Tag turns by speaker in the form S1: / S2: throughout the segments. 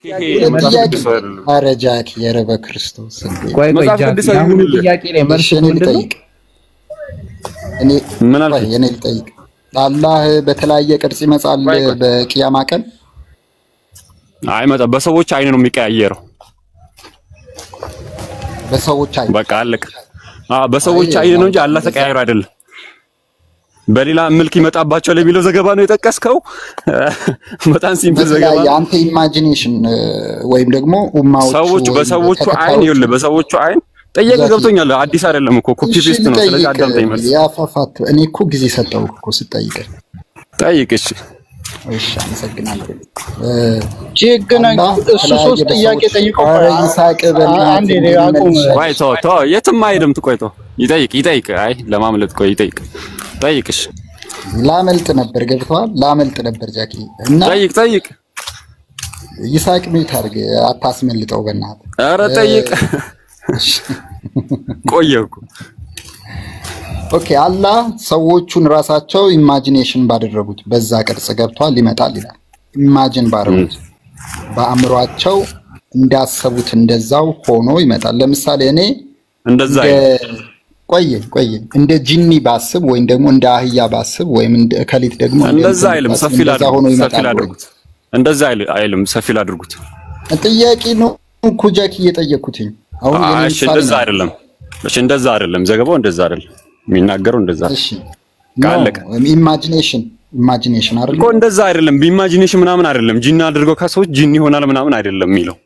S1: ኧረ ጃኪ ኧረ በክርስቶስ
S2: ቆይ ያሁኑ ጥያቄ ላይ መልስ ምንድነው?
S1: እኔ ልጠይቅ አላህ በተለያየ ቅርጽ ይመጣል በቂያማ ቀን?
S3: አይመጣ በሰዎች አይን ነው የሚቀያየረው።
S1: በሰዎች አይን
S3: በቃ አለቀ። በሰዎች አይን ነው እንጂ አላህ ተቀያይሮ አይደለም። በሌላ መልክ ይመጣባቸው ለሚለው ዘገባ ነው የጠቀስከው። በጣም ሲምፕል ዘገባ
S1: ያንተ ኢማጂኔሽን ወይም ደግሞ ኡማዎች
S3: በሰዎቹ አይን ይኸውልህ፣ በሰዎቹ አይን ጠየቅ ገብቶኛል። አዲስ አይደለም እኮ ኮፒ ፔስት ነው። ስለዚህ አዳምጠኝ መልስ
S1: ያፋፋት እኔ እኮ ጊዜ ሰጠው እኮ ስጠይቅ
S3: ጠይቅ። እሺ
S1: አመሰግናለሁ።
S2: ችግና እሱ ሶስት ጥያቄ ጠይቀው
S1: ይሳቅ
S2: አንዴ አቁም።
S3: ወይ ተው የትም አይደም ትቆይቶ ይጠይቅ። አይ ለማምለጥ ቆይ ጠይቅሽ
S1: ላመልጥ ነበር ገብቷል። ላመልጥ ነበር ጃኪ እና
S3: ጠይቅ
S1: ይሳቅ ምን ታርግ አታስመልጠው በእናትህ።
S3: ኧረ ጠይቅ ቆየኩ።
S1: ኦኬ አላህ ሰዎቹን ራሳቸው ኢማጂኔሽን ባደረጉት በዛ ቅርጽ ገብቷል ይመጣል ይላል። ኢማጂን ባደረጉት በአእምሯቸው እንዳሰቡት እንደዛው ሆኖ ይመጣል። ለምሳሌ እኔ
S3: እንደዛ
S1: ቆይ እንደ ጂኒ ባስብ ወይም ደግሞ እንደ አህያ ባስብ ወይም እንደ ከሊት ደግሞ
S3: እንደዛ አይልም። ሰፊል አድርጉት። እንደዛ አይልም። ሰፊል አድርጉት።
S1: ጥያቄ ነው እኮ ጃኪ እየጠየኩትኝ አሁን
S3: እንደዛ አይደለም። እሺ እንደዛ አይደለም። ዘገባው እንደዛ አይደለም። የሚናገረው እንደዛ
S1: እሺ ካለቀ ኢማጂኔሽን አይደለም
S3: እኮ እንደዛ አይደለም። በኢማጂኔሽን ምናምን አይደለም። ጂኒ አድርገው ከሰዎች ጂኒ ይሆናል ምናምን አይደለም የሚለው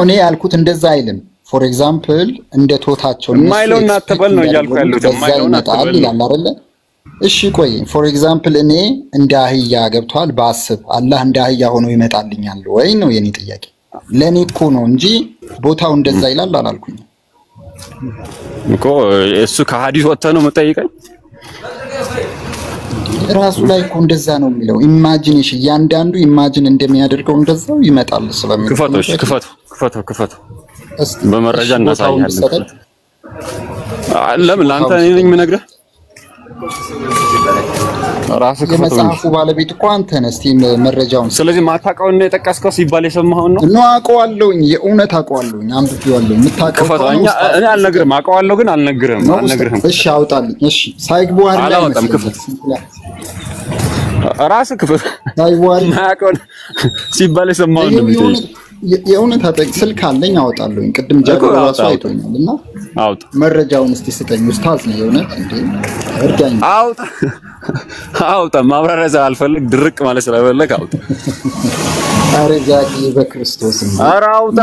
S1: እኔ ያልኩት እንደዛ አይልም። ፎር ኤግዛምፕል እንደ ቶታቸው
S3: ማይለውና ተበል ነው እያልኩ ያለሁት ማይለውና ተበል
S1: ይላል አይደለ? እሺ ቆይ ፎር ኤግዛምፕል እኔ እንደ አህያ ገብቷል ባስብ አላህ እንደ አህያ ሆኖ ይመጣልኛል ወይ ነው የኔ ጥያቄ። ለኔ እኮ ነው እንጂ ቦታው እንደዛ ይላል አላልኩኝ
S3: እኮ። እሱ ከሐዲስ ወጥተህ ነው የምጠይቀኝ?
S1: ራሱ ላይ እኮ እንደዛ ነው የሚለው። ኢማጂኔሽን ያንዳንዱ ኢማጂን እንደሚያደርገው እንደዛው ይመጣል ስለምን
S3: ክፈቱ በመረጃ እናሳያለን። ለምን አንተ ነኝ የምነግርህ? ራስህ
S1: የመጽሐፉ ባለቤት እኮ አንተ ነህ። እስቲ መረጃውን
S3: ስለዚህ ማታውቀውን ነው የጠቀስከው ሲባል የሰማኸውን ነው
S1: አውቀዋለሁኝ። የእውነት አውቀዋለሁኝ። አንብቤዋለሁ። የምታውቀው
S3: እኔ አልነግርህም። አውቀዋለሁ ግን አልነግርህም።
S1: እሺ አውጣልኝ። እሺ ሳይግቡዋል
S3: አላወጣም። ክፈት ራስህ ክፈት።
S1: ሳይግቡዋል
S3: ማያውቀውን ሲባል የሰማኸውን ነው የምትጠይቅ።
S1: የእውነት ስልክ አለኝ አወጣለሁኝ። ቅድም ጀግሮ ራሱ አይቶኛልና
S3: አውጣ
S1: መረጃውን እስቲ ስጠኝ። ኡስታዝ ነው የእውነት እንዴ እርዳኝ።
S3: አውጣ ማብራሪያ አልፈልግ ድርቅ ማለት ስለፈለክ አውጣ።
S1: ኧረ ጃኪ በክርስቶስ ነው።
S3: ኧረ አውጣ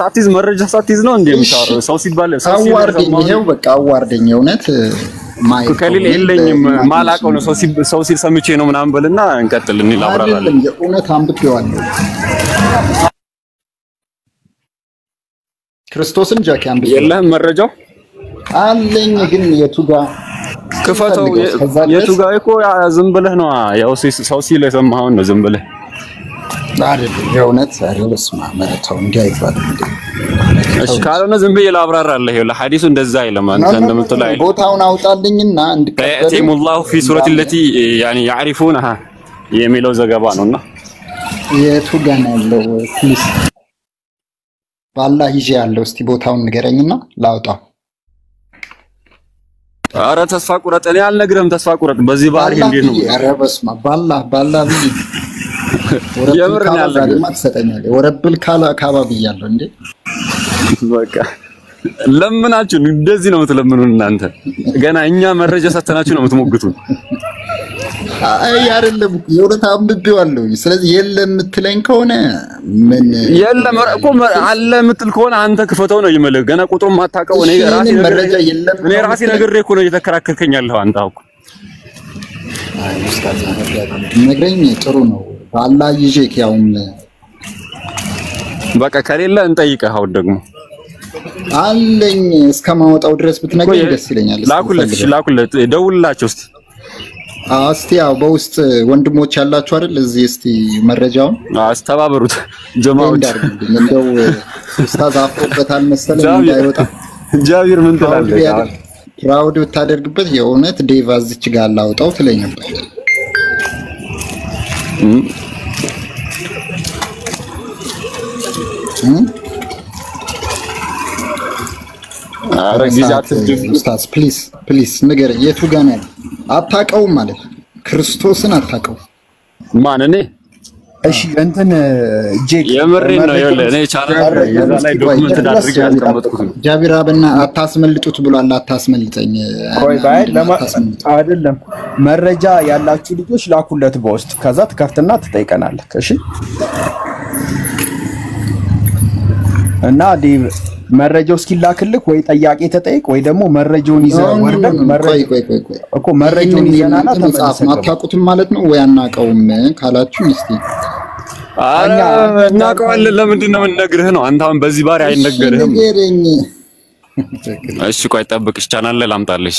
S3: ሳትይዝ መረጃ ሳትይዝ ነው እንዴ የምታወራው? ሰው ሲባል
S1: አዋርደኝ። ይሄው በቃ አዋርደኝ። የእውነት
S3: ከሌለ የለኝም ማላውቀው ነው ሰው ሲል ሰምቼ ነው ምናምን በልና እንቀጥል። እኔ ላብራራለሁ።
S1: የእውነት አንብቤዋለሁ። ክርስቶስን ጃኪ አንብቤ
S3: የለህም መረጃው
S1: አለኝ ግን የቱ ጋር
S3: ክፈተው? የቱ ጋር እኮ ዝም ብለህ ነው ያው ሰው ሲል የሰማኸውን ነው ዝም ብለህ
S1: አይደለም። የእውነት አረብስማ መረታው እንዲህ አይባልም እንዴ?
S3: እሺ ካልሆነ ዝም ብዬ ላብራራለህ። ይኸውልህ ሐዲሱ እንደዛ አይልም። አንተ እንደምትለው አይልም።
S1: ቦታውን አውጣልኝና እንድቀበል
S3: ፈየቲሙላሁ ፊ ሱረቲ التي يعني يعرفونها የሚለው ዘገባ ነውና
S1: የቱ ጋር ነው ያለው? ፕሊስ ባላህ ይዤ ያለው እስቲ ቦታውን ንገረኝና ላውጣው።
S3: ኧረ ተስፋ ቁረጥ። እኔ አልነግርህም። ተስፋ ቁረጥ። በዚህ ባህሪ እንዴት ነው?
S1: ኧረ በስመ አብ ባላህ ቢይ
S3: የምር ነው ያለው
S1: ማትሰጠኛለህ። ወረብል ካላ አካባቢ ያለው እንዴ
S3: በቃ ለምናችሁ እንደዚህ ነው የምትለምኑን እናንተ። ገና እኛ መረጃ ሰተናችሁ ነው የምትሞግቱን።
S1: አይ አይደለም የእውነት አንብቤዋለሁ። ስለዚህ የለም የምትለኝ ከሆነ ምን
S3: የለም እኮ አለ የምትል ከሆነ አንተ ክፈተው ነው ይመለክ። ገና ቁጥሩን ማታውቀው እኔ ራሴ ነግሬህ እኮ ነው እየተከራከርከኝ ያለኸው አንተ እኮ።
S1: አይ ኡስታዝ ነግረኝ ጥሩ ነው። ባላህ ይዤክ ያውም
S3: በቃ ከሌለ እንጠይቅህ። አሁን ደግሞ
S1: አለኝ እስከማወጣው ድረስ ብትነግረኝ ደስ ይለኛል።
S3: ላኩለት ደውልላቸው እስቲ።
S1: እስቲ ያው በውስጥ ወንድሞች ያላችሁ አይደል? እዚህ እስቲ መረጃውን
S3: አስተባበሩት ጀማዓት።
S1: እንደው ኡስታዝ አፍሮበታል መሰለኝ እንዳይወጣ።
S3: ጃቢር ምን ትላለህ?
S1: ፕራውድ ብታደርግበት የእውነት ዴቫ እዚች ጋር ላውጣው ትለኝ ነበር።
S3: አረ ጊዜያት
S1: ኡስታዝ ፕሊዝ ንገረኝ፣ የቱ ጋር ነው? አታውቀውም ማለት ክርስቶስን አታውቀው?
S3: ማን እኔ?
S2: እሺ እንትን ጄክ
S3: የምሬን ነው። ይኸውልህ እኔ ቻናል ላይ ዶክመንት አድርጌ ያስቀመጥኩት ነው።
S1: ጃቢር አብና አታስመልጡት ብሏል። አታስመልጠኝ።
S2: ቆይ ባይ አይደለም መረጃ ያላችሁ ልጆች ላኩለት በውስጥ ከዛ ትከፍትና ትጠይቀናለህ። እሺ እና ዲቭ መረጃው እስኪላክልክ ወይ ጥያቄ ተጠይቅ ወይ ደግሞ መረጃውን ይዘህ ወርደህ እኮ መረጃውን ይዘናና ተመሳሳይ
S1: አታውቁትም ማለት ነው ወይ አናውቀውም ካላችሁ እስቲ
S3: አረ እናውቀዋለን። ለምንድን ነው የምንነግርህ ነው? አንተ አሁን በዚህ ባሪ አይነገርህም። እሺ ቆይ ጠብቅሽ፣ ቻናል ላይ ላምጣልሽ።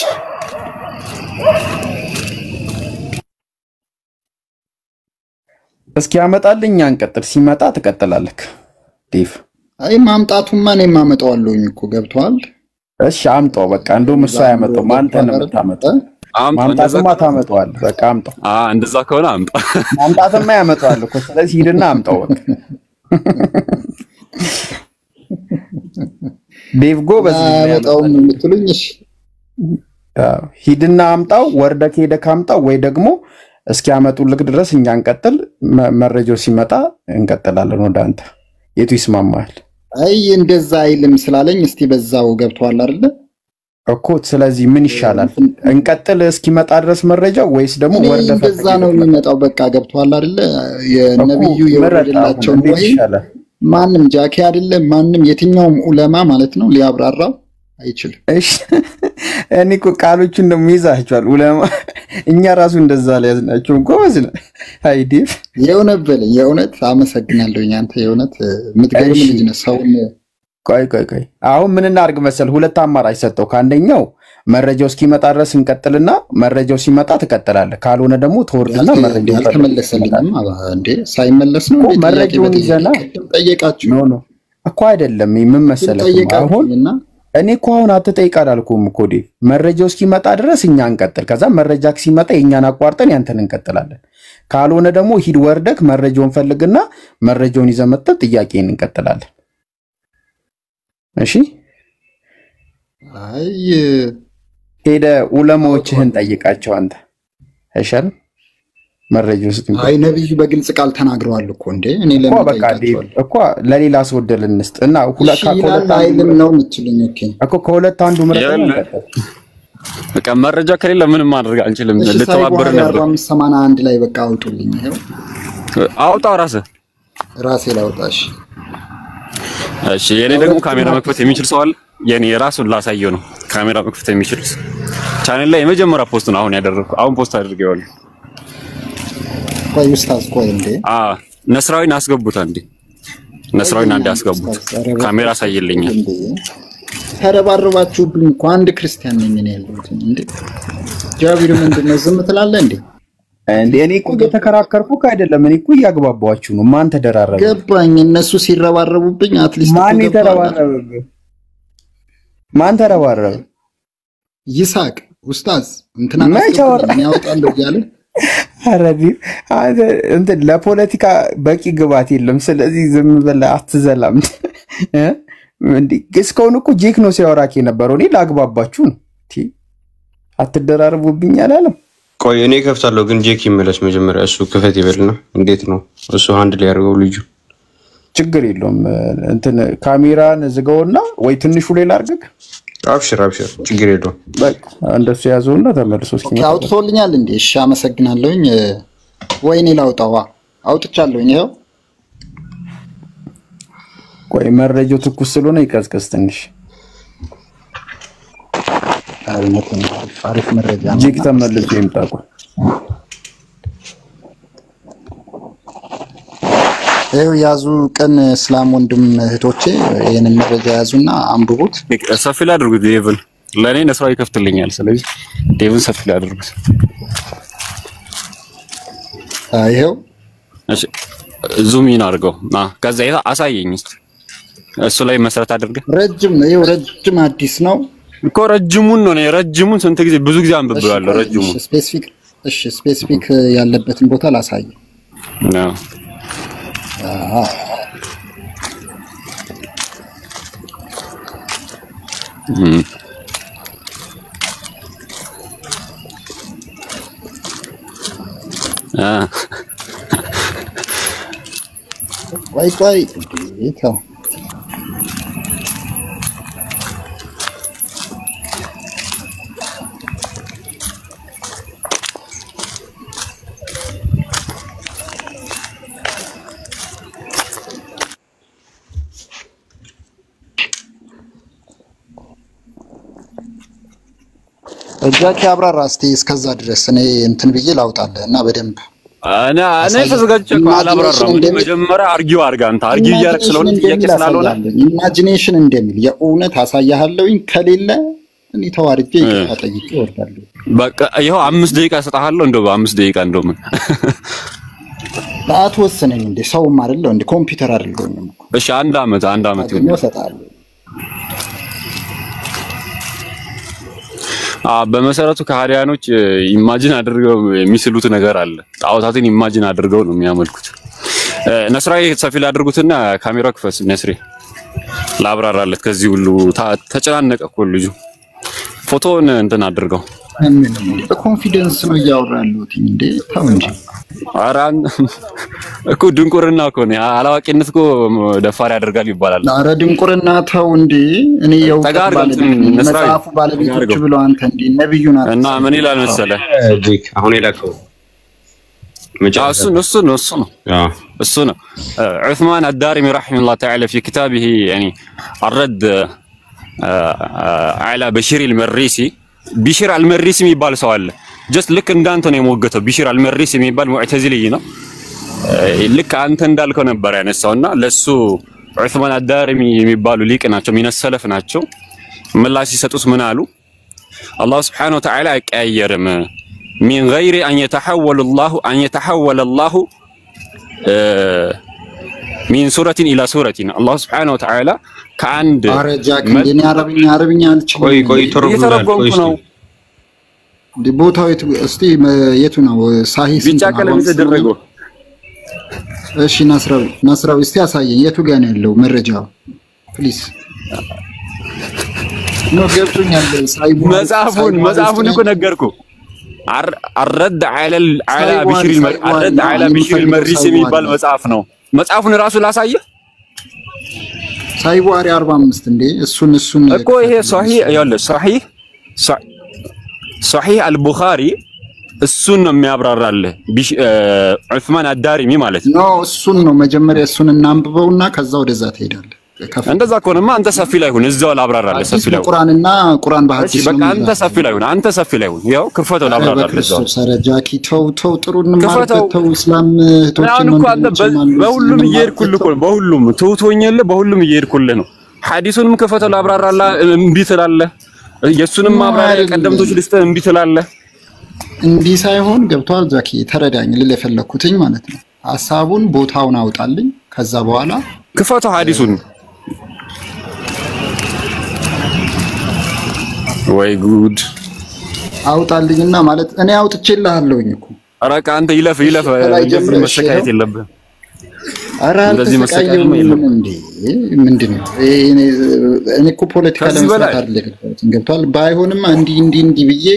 S2: እስኪ ያመጣልኝ አንቀጥል። ሲመጣ ትቀጥላለህ ዲቭ።
S1: አይ ማምጣቱማ እኔም አመጣዋለሁኝ እኮ ገብቷል።
S2: እሺ አምጣው በቃ። እንደውም እሱ አያመጣው ማንተ ነው የምታመጣው። ማምጣቱማ ታመጣዋለህ በቃ አምጣው።
S3: እንደዛ ከሆነ አምጣ።
S2: ማምጣቱማ ያመጣዋል እኮ ስለዚህ ሂድና አምጣው በቃ። ዴቭ ጎ በዚህ
S1: አመጣው የምትሉኝ? እሺ
S2: ሂድና አምጣው። ወርደህ ሄደህ ካምጣው ወይ ደግሞ እስኪ ያመጡልክ ድረስ እኛ እንቀጥል። መረጃው ሲመጣ እንቀጥላለን ወደ አንተ። የቱ ይስማማል?
S1: አይ እንደዛ አይልም ስላለኝ እስቲ በዛው ገብቷል አይደል
S2: እኮ። ስለዚህ ምን ይሻላል? እንቀጥል እስኪመጣ ድረስ መረጃው ወይስ ደግሞ ወርደህ
S1: እንደዛ ነው የሚመጣው? በቃ ገብቷል አይደል? የነብዩ የወረደላቸው ነው። ማንም ጃኪ አይደለም ማንም የትኛውም ዑለማ ማለት ነው ሊያብራራው አይችልም።
S2: እሺ እኔ እኮ ቃሎቹን ነው የሚይዛቸዋል ዑለማ። እኛ ራሱ እንደዛ ላይ ያዝናቸው ጎበዝ ነው። አይ ዲቭ የእውነት አመሰግናለሁ። አንተ የእውነት የምትገርም ልጅ ነህ። ሰውን ቆይ አሁን ምን እናድርግ መሰል? ሁለት አማራጭ ሰጠው። ከአንደኛው መረጃው እስኪመጣ ድረስ እንቀጥልና መረጃው ሲመጣ ትቀጥላለህ። ካልሆነ ደግሞ ተወርድና መረጃው
S1: አልተመለሰልኝም እንዴ? ሳይመለስ ነው እንዴ?
S2: መረጃውን ይዘና
S1: ጠየቃችሁ
S2: ነው እኮ አይደለም? ምን መሰለህ አሁን እኔ እኮ አሁን አትጠይቅ አላልኩም እኮ ዲቭ። መረጃው እስኪመጣ ድረስ እኛ እንቀጥል። ከዛ መረጃ ሲመጣ የኛን አቋርጠን ያንተን እንቀጥላለን። ካልሆነ ደግሞ ሂድ ወርደክ መረጃውን ፈልግና መረጃውን ይዘህ መጥተህ ጥያቄን እንቀጥላለን። እሺ
S1: አይ
S2: ሄደ ዑለማዎችህን ጠይቃቸው አንተ አይሻልም? መረጃው ስትይ
S1: አይ ነብዩ በግልጽ ቃል ተናግረዋል እኮ እንዴ። እኔ ለምን
S2: እኮ ለሌላ ሰው ደልን እንስጥ እና
S1: ከሁለት አይልም ነው የምትሉኝ? ኦኬ
S2: እኮ ከሁለት አንዱ ምረጥ።
S3: በቃ መረጃ ከሌለ ምንም ማድረግ አንችልም። ልተባበር ነበር።
S1: 581 ላይ በቃ አውጡልኝ። ይሄው
S3: አውጣው ራሴ
S1: ላውጣሽ።
S3: እሺ የኔ ደግሞ ካሜራ መክፈት የሚችል ሰው አለ? የኔ የራሱን ላሳየው ነው ካሜራ መክፈት የሚችል ቻናል ላይ የመጀመሪያ ፖስት ነው አሁን ያደረኩት። አሁን ፖስት አድርጌዋለሁ።
S1: ቆይ ኡስታዝ ቆይ እንዴ
S3: ነስራዊን አስገቡት እንዴ? ነስራዊን አንዴ አስገቡት። ካሜራ አሳይልኝ።
S1: ተረባረባችሁብኝ እኮ አንድ ክርስቲያን ነኝ እኔ ያለሁት እንዴ። ጃቢር ምንድነው ዝም ትላለህ እንዴ?
S2: እንዴ እኔ እኮ እየተከራከርኩ አይደለም። እኔ እኮ እያግባባችሁ ነው። ማን ተደራረበ?
S1: ገባኝ። እነሱ ሲረባረቡብኝ አትሊስት
S2: ማን ይተረባረበ? ማን ተረባረበ?
S1: ይሳቅ ኡስታዝ እንትና ነው ያወጣለው እያለ
S2: አረዲ እንትን ለፖለቲካ በቂ ግባት የለም። ስለዚህ ዝም ብለህ አትዘላም እንዴ። እስካሁን እኮ ጄክ ነው ሲያወራክ የነበረው። እኔ ላግባባችሁ ነው። አትደራረቡብኝ አላለም።
S4: ቆይ እኔ ከፍታለሁ ግን ጄክ ይመለስ መጀመሪያ። እሱ ክፈት ይበልና እንዴት ነው እሱ ሃንድ ላይ ያርገው ልጁ።
S2: ችግር የለውም። እንትን ካሜራን ዝጋውና ወይ ትንሹ ላይ ላርግክ።
S4: አብሽር ችግር የለውም።
S2: በቃ እንደሱ ያዘውና ተመልሶ እስኪመጣ
S1: አውጥቶልኛል እንዴ? እሺ አመሰግናለሁኝ። ወይኔ ላውጣዋ አውጥቻለሁኝ። ይሄው
S2: ቆይ መረጃው ትኩስ ስለሆነ ይቀዝቀዝ ትንሽ።
S1: አሪፍ መረጃ ነው።
S2: ጄክ ተመልሶ ይምጣ።
S1: ይሄው ያዙ ቀን እስላም ወንድም እህቶቼ ይሄንን መረጃ ያዙና አንብቡት።
S3: ሰፊ ላይ አድርጉት። ዴቭን ለኔ ነስራው ይከፍትልኛል። ስለዚህ ዴቭን ሰፊ ላይ አድርጉት።
S1: ይሄው
S3: እሺ ዙም ኢን አድርገው ከዛ አሳየኝ እስቲ። እሱ ላይ መሰረት አድርገህ
S1: ረጅም ነው። ይሄው ረጅም አዲስ ነው
S3: እኮ ረጅሙን ነው። ረጅሙን ስንት ጊዜ ብዙ ጊዜ አንብቤዋለሁ። ረጅሙን
S1: ስፔሲፊክ ያለበትን ቦታ ላሳይ
S3: ነው።
S1: ቆይ ይተው ጃኪ አብራራ እስቲ እስከዛ ድረስ እኔ እንትን ብዬ ላውጣለህ እና በደንብ
S3: እኔ ተዘጋጅቼ አላብራራም። መጀመሪያ አርጊው አርጋ አንተ አርጊው እያደረክ ስለሆነ ጥያቄ ስላልሆነ
S1: ኢማጂኔሽን እንደሚል የእውነት አሳያለሁኝ። ከሌለ እኔ ተዋርጄ ጠይቄ እወርዳለሁ።
S3: በቃ ይሄው 5 ደቂቃ ሰጣሃለሁ። እንደው በ5 ደቂቃ እንደው ምን
S1: አትወስነኝ እንዴ? ሰውም አይደለም እንዴ? ኮምፒውተር አይደለም እኮ።
S3: እሺ አንድ አመት
S1: ነው ሰጣለሁ።
S3: በመሰረቱ ከሃዲያኖች ኢማጂን አድርገው የሚስሉት ነገር አለ። ጣዖታትን ኢማጂን አድርገው ነው የሚያመልኩት። ነስራይ ሰፊል አድርጉትና ካሜራ ክፈስ ነስሪ ላብራራለት። ከዚህ ሁሉ ተጨናነቀ እኮ ልጁ። ፎቶውን እንትን አድርገው
S1: በኮንፊደንስ ነው ያወራሉት እንዴ? ታው እንጂ
S3: አራን እኮ ድንቁርና እኮ ነው። አላዋቂነት እኮ ደፋር ያደርጋል ይባላል።
S1: አረ ድንቁርና ታው እንዴ! እኔ የውቀት መጽሐፉ ባለቤቶች ብለው አንተ እንዴ ነብዩና
S3: እና ምን ይላል መሰለህ?
S4: አሁን የላከው
S3: እሱ ነው ዑስማን አዳሪሚ ረሂመሁላህ ተዓላ في كتابه يعني الرد على بشير المريسي ቢሽር አልመሪሲ የሚባል ሰው አለ። ጀስት ልክ እንዳንተ ነው የሞገተው። ቢሽር አልመሪሲ የሚባል ሙዕተዚሊ ነው። ልክ አንተ እንዳልከው ነበር ያነሳውና ለሱ ዑስማን አዳሪሚ የሚባሉ ሊቅ ናቸው፣ ሚነሰለፍ ናቸው። ምላሽ ሲሰጡት ምን አሉ? አላህ Subhanahu Wa Ta'ala አይቀያየርም من غير ان يتحول الله من سورة الى سورة الله سبحانه وتعالى ከአንድ
S1: አረጃክ እንደኔ አረብኛ አልችልም።
S4: ቆይ ተረጉም ነው
S1: ቦታው እስቲ የቱ ነው? ሳሂህ
S3: ቢጫ ቀለም የተደረገው።
S1: እሺ ናስራዊ እስቲ አሳየኝ፣ የቱ ጋር ነው ያለው መረጃው ፕሊዝ። ነው ገብቶኛል።
S3: መጽሐፉን እኮ ነገርኩ። الرد على بشير المريسي የሚባል መጽሐፍ ነው። መጽሐፉን ራሱ ላሳየ
S1: ሳይዋሪ 45 እንዴ እሱን
S3: እኮ ይሄ ሶሂህ አልቡኻሪ እሱን ነው የሚያብራራልህ። ዑስማን አዳሪሚ ማለት ነው።
S1: እሱን ነው መጀመሪያ እሱን እናንብበውና ከዛ ወደዛ ትሄዳለህ።
S3: እንደዛ ከሆነማ አንተ ሰፊ ላይ ሁን፣ እዛው ላብራራለህ። ሰፊ ላይ
S1: ቁርአንና ቁርአን በሐዲስ
S3: በቃ አንተ ሰፊ ላይ ሁን። ያው ክፈተው ላብራራለህ። እዛው
S1: ሰረጃኪ ተው ጥሩን ማርከተው እስላም እህቶችን
S3: ነው በሁሉም እየሄድኩልህ እኮ በሁሉም ተውቶኛለህ። በሁሉም እየሄድኩልህ ነው። ሐዲሱንም ክፈተው ላብራራለህ። እምቢ ትላለህ። የሱንም ማብራሪያ ቀደምቶች ልስተ እምቢ ትላለህ።
S1: እንዲህ ሳይሆን ገብቷል ጃኪ፣ ተረዳኝ ልል የፈለኩትኝ ማለት ነው። ሐሳቡን ቦታውን አውጣልኝ። ከዛ በኋላ
S3: ክፈተው ሐዲሱን። ወይ ጉድ
S1: አውጣልኝና ማለት እኔ አውጥቼልሃለሁኝ እኮ።
S3: ኧረ አንተ ይለፍ እንደዚህ መሰቃየት የለብህም።
S1: ኧረ እንደዚህ መሰቃየት የለብህም እንዴ! ምንድነው እኔ እኮ ፖለቲካ ለመስራት አይደለም ገብቷል። ባይሆንማ እንዲህ ብዬ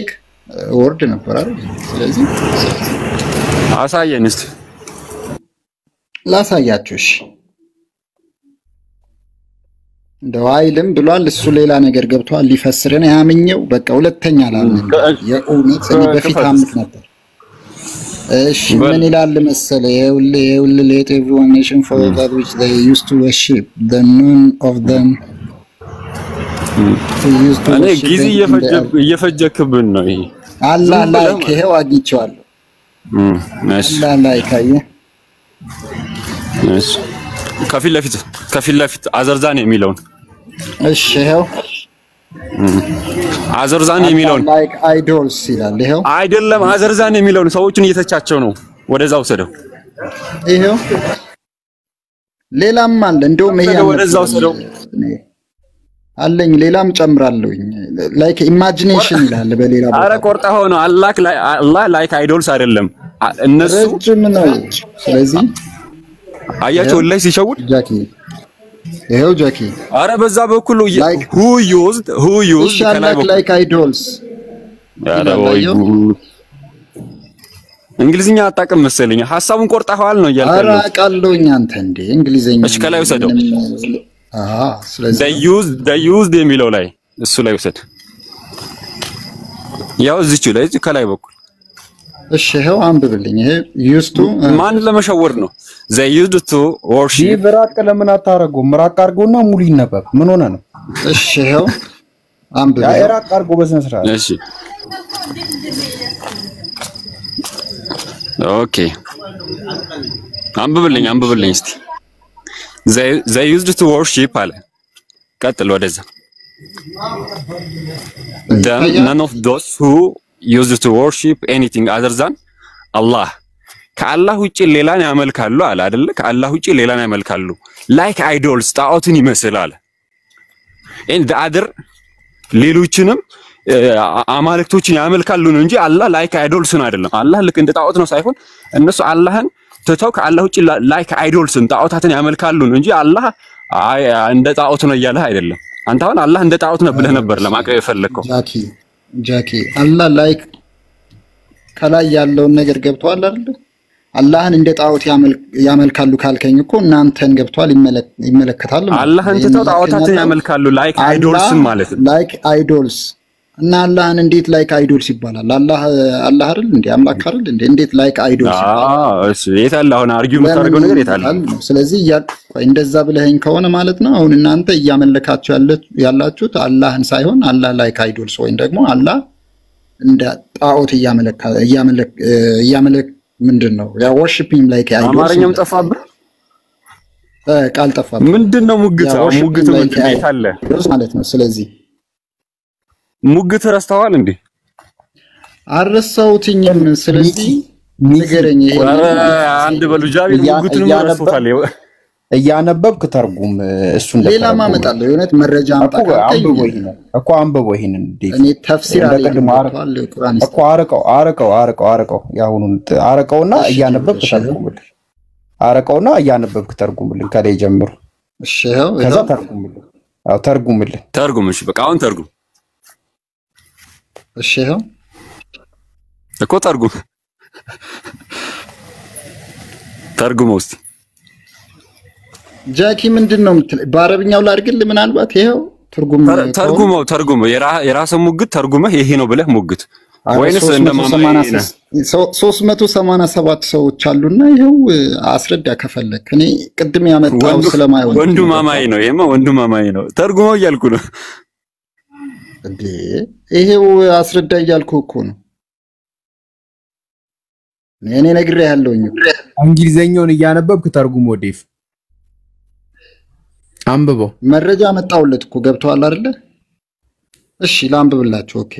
S1: ወርድ ነበር አይደል? ስለዚህ
S3: አሳየን እስቲ
S1: ላሳያችሁ። እሺ እንደው አይልም ብሏል እሱ ሌላ ነገር ገብቷል ሊፈስረን ያምኘው በቃ ሁለተኛ አላምን የእውነት እኔ በፊት አምት ነበር። እሺ ምን ይላል መሰለ የውል let everyone nation for that which they used to worship the none of them
S3: እኔ ጊዜ እየፈጀክብን ነው። ይሄ
S1: አላህ ላይክ ይሄው አግኝቼዋለሁ። አላህ ላይክ አየህ።
S3: እሺ ከፊት ለፊት አዘርዛን የሚለውን
S1: እሺ ይሄው
S3: አዘርዛን የሚለውን
S1: ላይክ አይዶልስ ይላል። ይሄው
S3: አይደለም አዘርዛን የሚለውን ሰዎችን እየተቻቸው ነው። ወደዛው ሰደው
S1: ይሄው ሌላም አለ እንደውም ይሄ
S3: ወደዛው ሰደው
S1: አለኝ ሌላም ጨምራለሁኝ። ላይክ ኢማጂኔሽን ይላል በሌላ ቦታ።
S3: አረ ቆርጣው ነው አላህ ላይክ አይዶልስ አይደለም እነሱ
S1: ረጅም ነው። ስለዚህ
S3: አያቸው ላይ ሲሸውድ
S1: ጃኪ ይሄው ጃኪ
S3: አረ በዛ በኩል who used ከላይ በኩል
S1: like idols
S3: አረ ወይ እንግሊዝኛ አጣቀም መሰለኝ ሐሳቡን ቆርጣኸዋል ነው ያልከኝ
S1: አራ ቃልሎኝ አንተ እንዴ እንግሊዝኛ
S3: እሺ ከላይ ወሰደው
S1: ስለዚህ
S3: they used የሚለው ላይ እሱ ላይ ወሰድ ያው እዚቹ ላይ እዚህ ከላይ በኩል
S1: እሺ ይሄው አንብብልኝ ይሄ used to
S3: ማን ለመሸወር ነው they used to worship
S2: ይብራቅ ለምን አታረጉ ምራቅ አርጎና ሙሉ ይነበብ ምን ሆነ ነው
S1: እሺ ይሄው አንብብ
S2: ያ ኢራቅ አርጎ በስነ ስርዓት
S3: እሺ ኦኬ አንብብልኝ እስቲ they used to worship አለ ቀጥል ወደዛ none of those who used to worship anything other than Allah ከአላህ ውጪ ሌላን ያመልካሉ አለ አይደል ከአላህ ውጪ ሌላን ያመልካሉ like idols ጣዖትን ይመስላል and the other ሌሎችንም አማልክቶችን ያመልካሉ ነው እንጂ አላህ like idols-ን አይደለም አላህ ልክ እንደ ጣዖት ነው ሳይሆን እነሱ አላህን ተተው ከአላህ ውጪ like idols-ን ጣዖታትን ያመልካሉ ነው እንጂ አላህ እንደ ጣዖት ነው እያለህ አይደለም አንተ አሁን አላህ እንደ ጣዖት ነው ብለህ ነበር ለማቅረብ የፈለከው
S1: ጃኪ አላህ like ከላይ ያለውን ነገር ገብቷል አይደል አላህን እንደ ጣዖት ያመልካሉ ካልከኝ እኮ እናንተን ገብቷል ይመለከታል
S3: አላህን ተተው ጣዖታትን ያመልካሉ like idols ማለት ነው
S1: like idols እና አላህን እንዴት like idols ይባላል አላህ አይደል እንዴ አምላክ አይደል እንዴ እንዴት like idols
S3: እሺ የታለ አሁን አርጊው የምታደርገው ነገር የታለ
S1: ስለዚህ እንደዛ ብለኸኝ ከሆነ ማለት ነው አሁን እናንተ እያመለካችሁ ያላችሁት አላህን ሳይሆን አላህ like idols ወይም ደግሞ አላህ እንደ ጣዖት እያመለክ ምንድነው ያ worshiping like idols
S3: አማርኛም ጠፋብህ
S1: ቃል ጠፋብህ
S3: ምንድነው ሙግት ምን የታለ
S1: ማለት ነው ስለዚህ
S3: ሙግት ረስተዋል እንዴ
S1: አረሳውትኝም ስለዚህ ንገረኝ ይሄ
S3: አንድ በሉጃቢ ሙግቱን ረስተውታል
S2: እያነበብክ ተርጉም እሱ እንደፈረ
S1: ሌላ ማመጣለሁ የሆነት መረጃ
S2: አንብቦ ይሄንን
S1: እኔ ተፍሲር አለኝ ቁርአን
S2: እኮ አረቀው ያሁኑን አረቀውና እያነበብክ ተርጉምልኝ አረቀውና እያነበብክ ተርጉምልኝ ከላይ ጀምሮ
S1: እሺ ይሄው
S2: ከዛ ተርጉምልኝ
S3: ተርጉምሽ በቃ አሁን ተርጉም
S1: እሺ ይሄው
S3: እኮ ተርጉም ውስጥ
S1: ጃኪ ምንድነው በአረብኛው ላድርግል ምናልባት ይሄው
S3: ተርጉመው የራስህ ሙግት ተርጉመህ ይሄ ነው ብለህ ሙግት ወይንስ እንደማማኝ
S1: 387 ሰዎች አሉና ይሄው አስረዳ ከፈለክ እኔ ቅድም ያመጣው ስለማይሆን
S3: ወንዱ ማማይ ነው ይሄማ ወንዱ ማማይ ነው ተርጉመው እያልኩ ነው
S1: እንዴ ይሄው አስረዳ እያልኩ እኮ ነው እኔ ነግሬሃለሁኝ
S2: እንግሊዘኛውን እያነበብክ ተርጉሞ ዴፍ አንብቦ
S1: መረጃ መጣውለት እኮ ገብቷል አይደል እሺ ላንብብላችሁ ኦኬ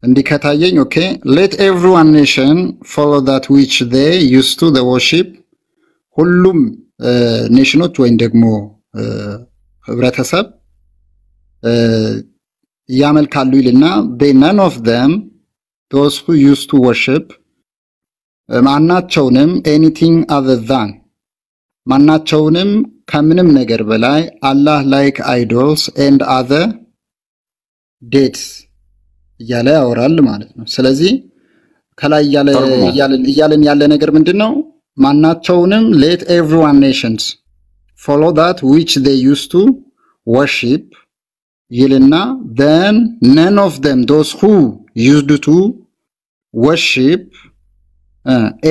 S1: እንዲከታየኝ ኦኬ let everyone nation follow that which they used to the worship ሁሉም ኔሽኖች ወይም ደግሞ ህብረተሰብ ያመልካሉ ይልና they none of them those who used to worship ማናቸውንም anything other than ማናቸውንም ከምንም ነገር በላይ Allah like idols and other deities እያለ ያወራል ማለት ነው ስለዚህ ከላይ እያለን ያለ ነገር ምንድነው ማናቸውንም let everyone nations follow that which they used to worship ይልና then none of them those who used to worship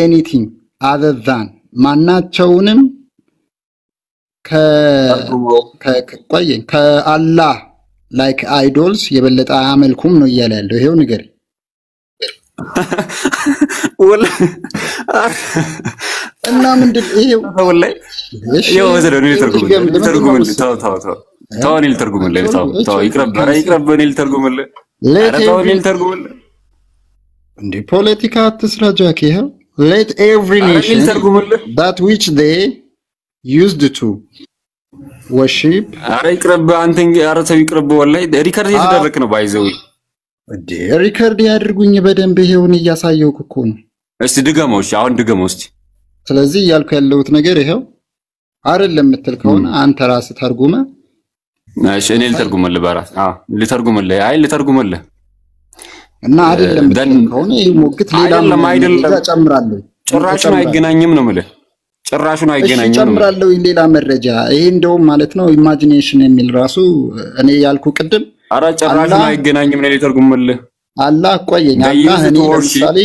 S1: anything other than ማናቸውንም ከአላህ like idols የበለጠ አያመልኩም ነው እያለ ያለው ይሄው ነገር እና ምንድን ይሄው
S3: ወላሂ ይሄው ወዘደው ነው ተርጉምልኝ ታውኒ ተርጉምልኝ ታው ይቅረብኝ ተርጉምልኝ
S1: እንዴ ፖለቲካ አትስራ ጃኪ ይሄው let every nation that which they used to worship
S3: አረ ይቅረብ አንተን አረተው ይቅረብ ወላሂ ሪከርድ እየተደረገ ነው ባይዘው
S1: እንዴ ሪከርድ ያድርጉኝ በደንብ ይሄውን እያሳየው እኮ ነው
S3: እስቲ ድገመው እሺ አሁን ድገመው እስቲ
S1: ስለዚህ ያልኩ ያለውት ነገር ይሄው አይደለም የምትል ከሆነ አንተ ራስህ ተርጉመ
S3: እሺ እኔ ልተርጉምልህ በራስ ልተርጉምልህ ልተርጉምልህ
S1: እና አይደለም የምትል ከሆነ ይሄ ሞግት ሌላ ጨምራለሁ
S3: ጭራሹን አይገናኝም ነው ማለት ጭራሹን አይገናኝም ነው
S1: ጨምራለሁ ሌላ መረጃ ይሄ እንደውም ማለት ነው ኢማጂኔሽን የሚል ራሱ እኔ ያልኩ ቅድም
S3: አራ ጭራሹን አይገናኝም ነው ልተርጉምልህ
S1: አላህ ቆየኝ አላህ እኔ ለምሳሌ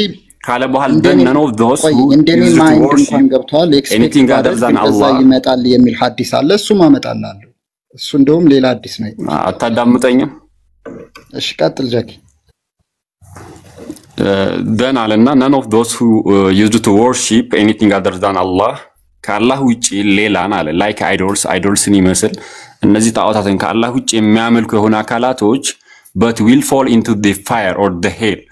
S3: ካለ በኋላ none of those who
S1: እንደኔ ማይንድ እንኳን ገብቷል ኤክስፔክት አደርጋለሁ አላህ ይመጣል የሚል ሐዲስ አለ እሱም አመጣላለሁ እሱ እንደውም ሌላ ሐዲስ ነው
S3: አታዳምጠኝም
S1: እሺ ቀጥል ጃኪ
S3: then አለና none of those who used to worship anything other than Allah ከአላህ ውጪ ሌላን አለ like idolsን ይመስል እነዚህ ጣዖታትን ከአላህ ውጪ የሚያመልኩ የሆነ አካላቶች but will fall into the fire or the hell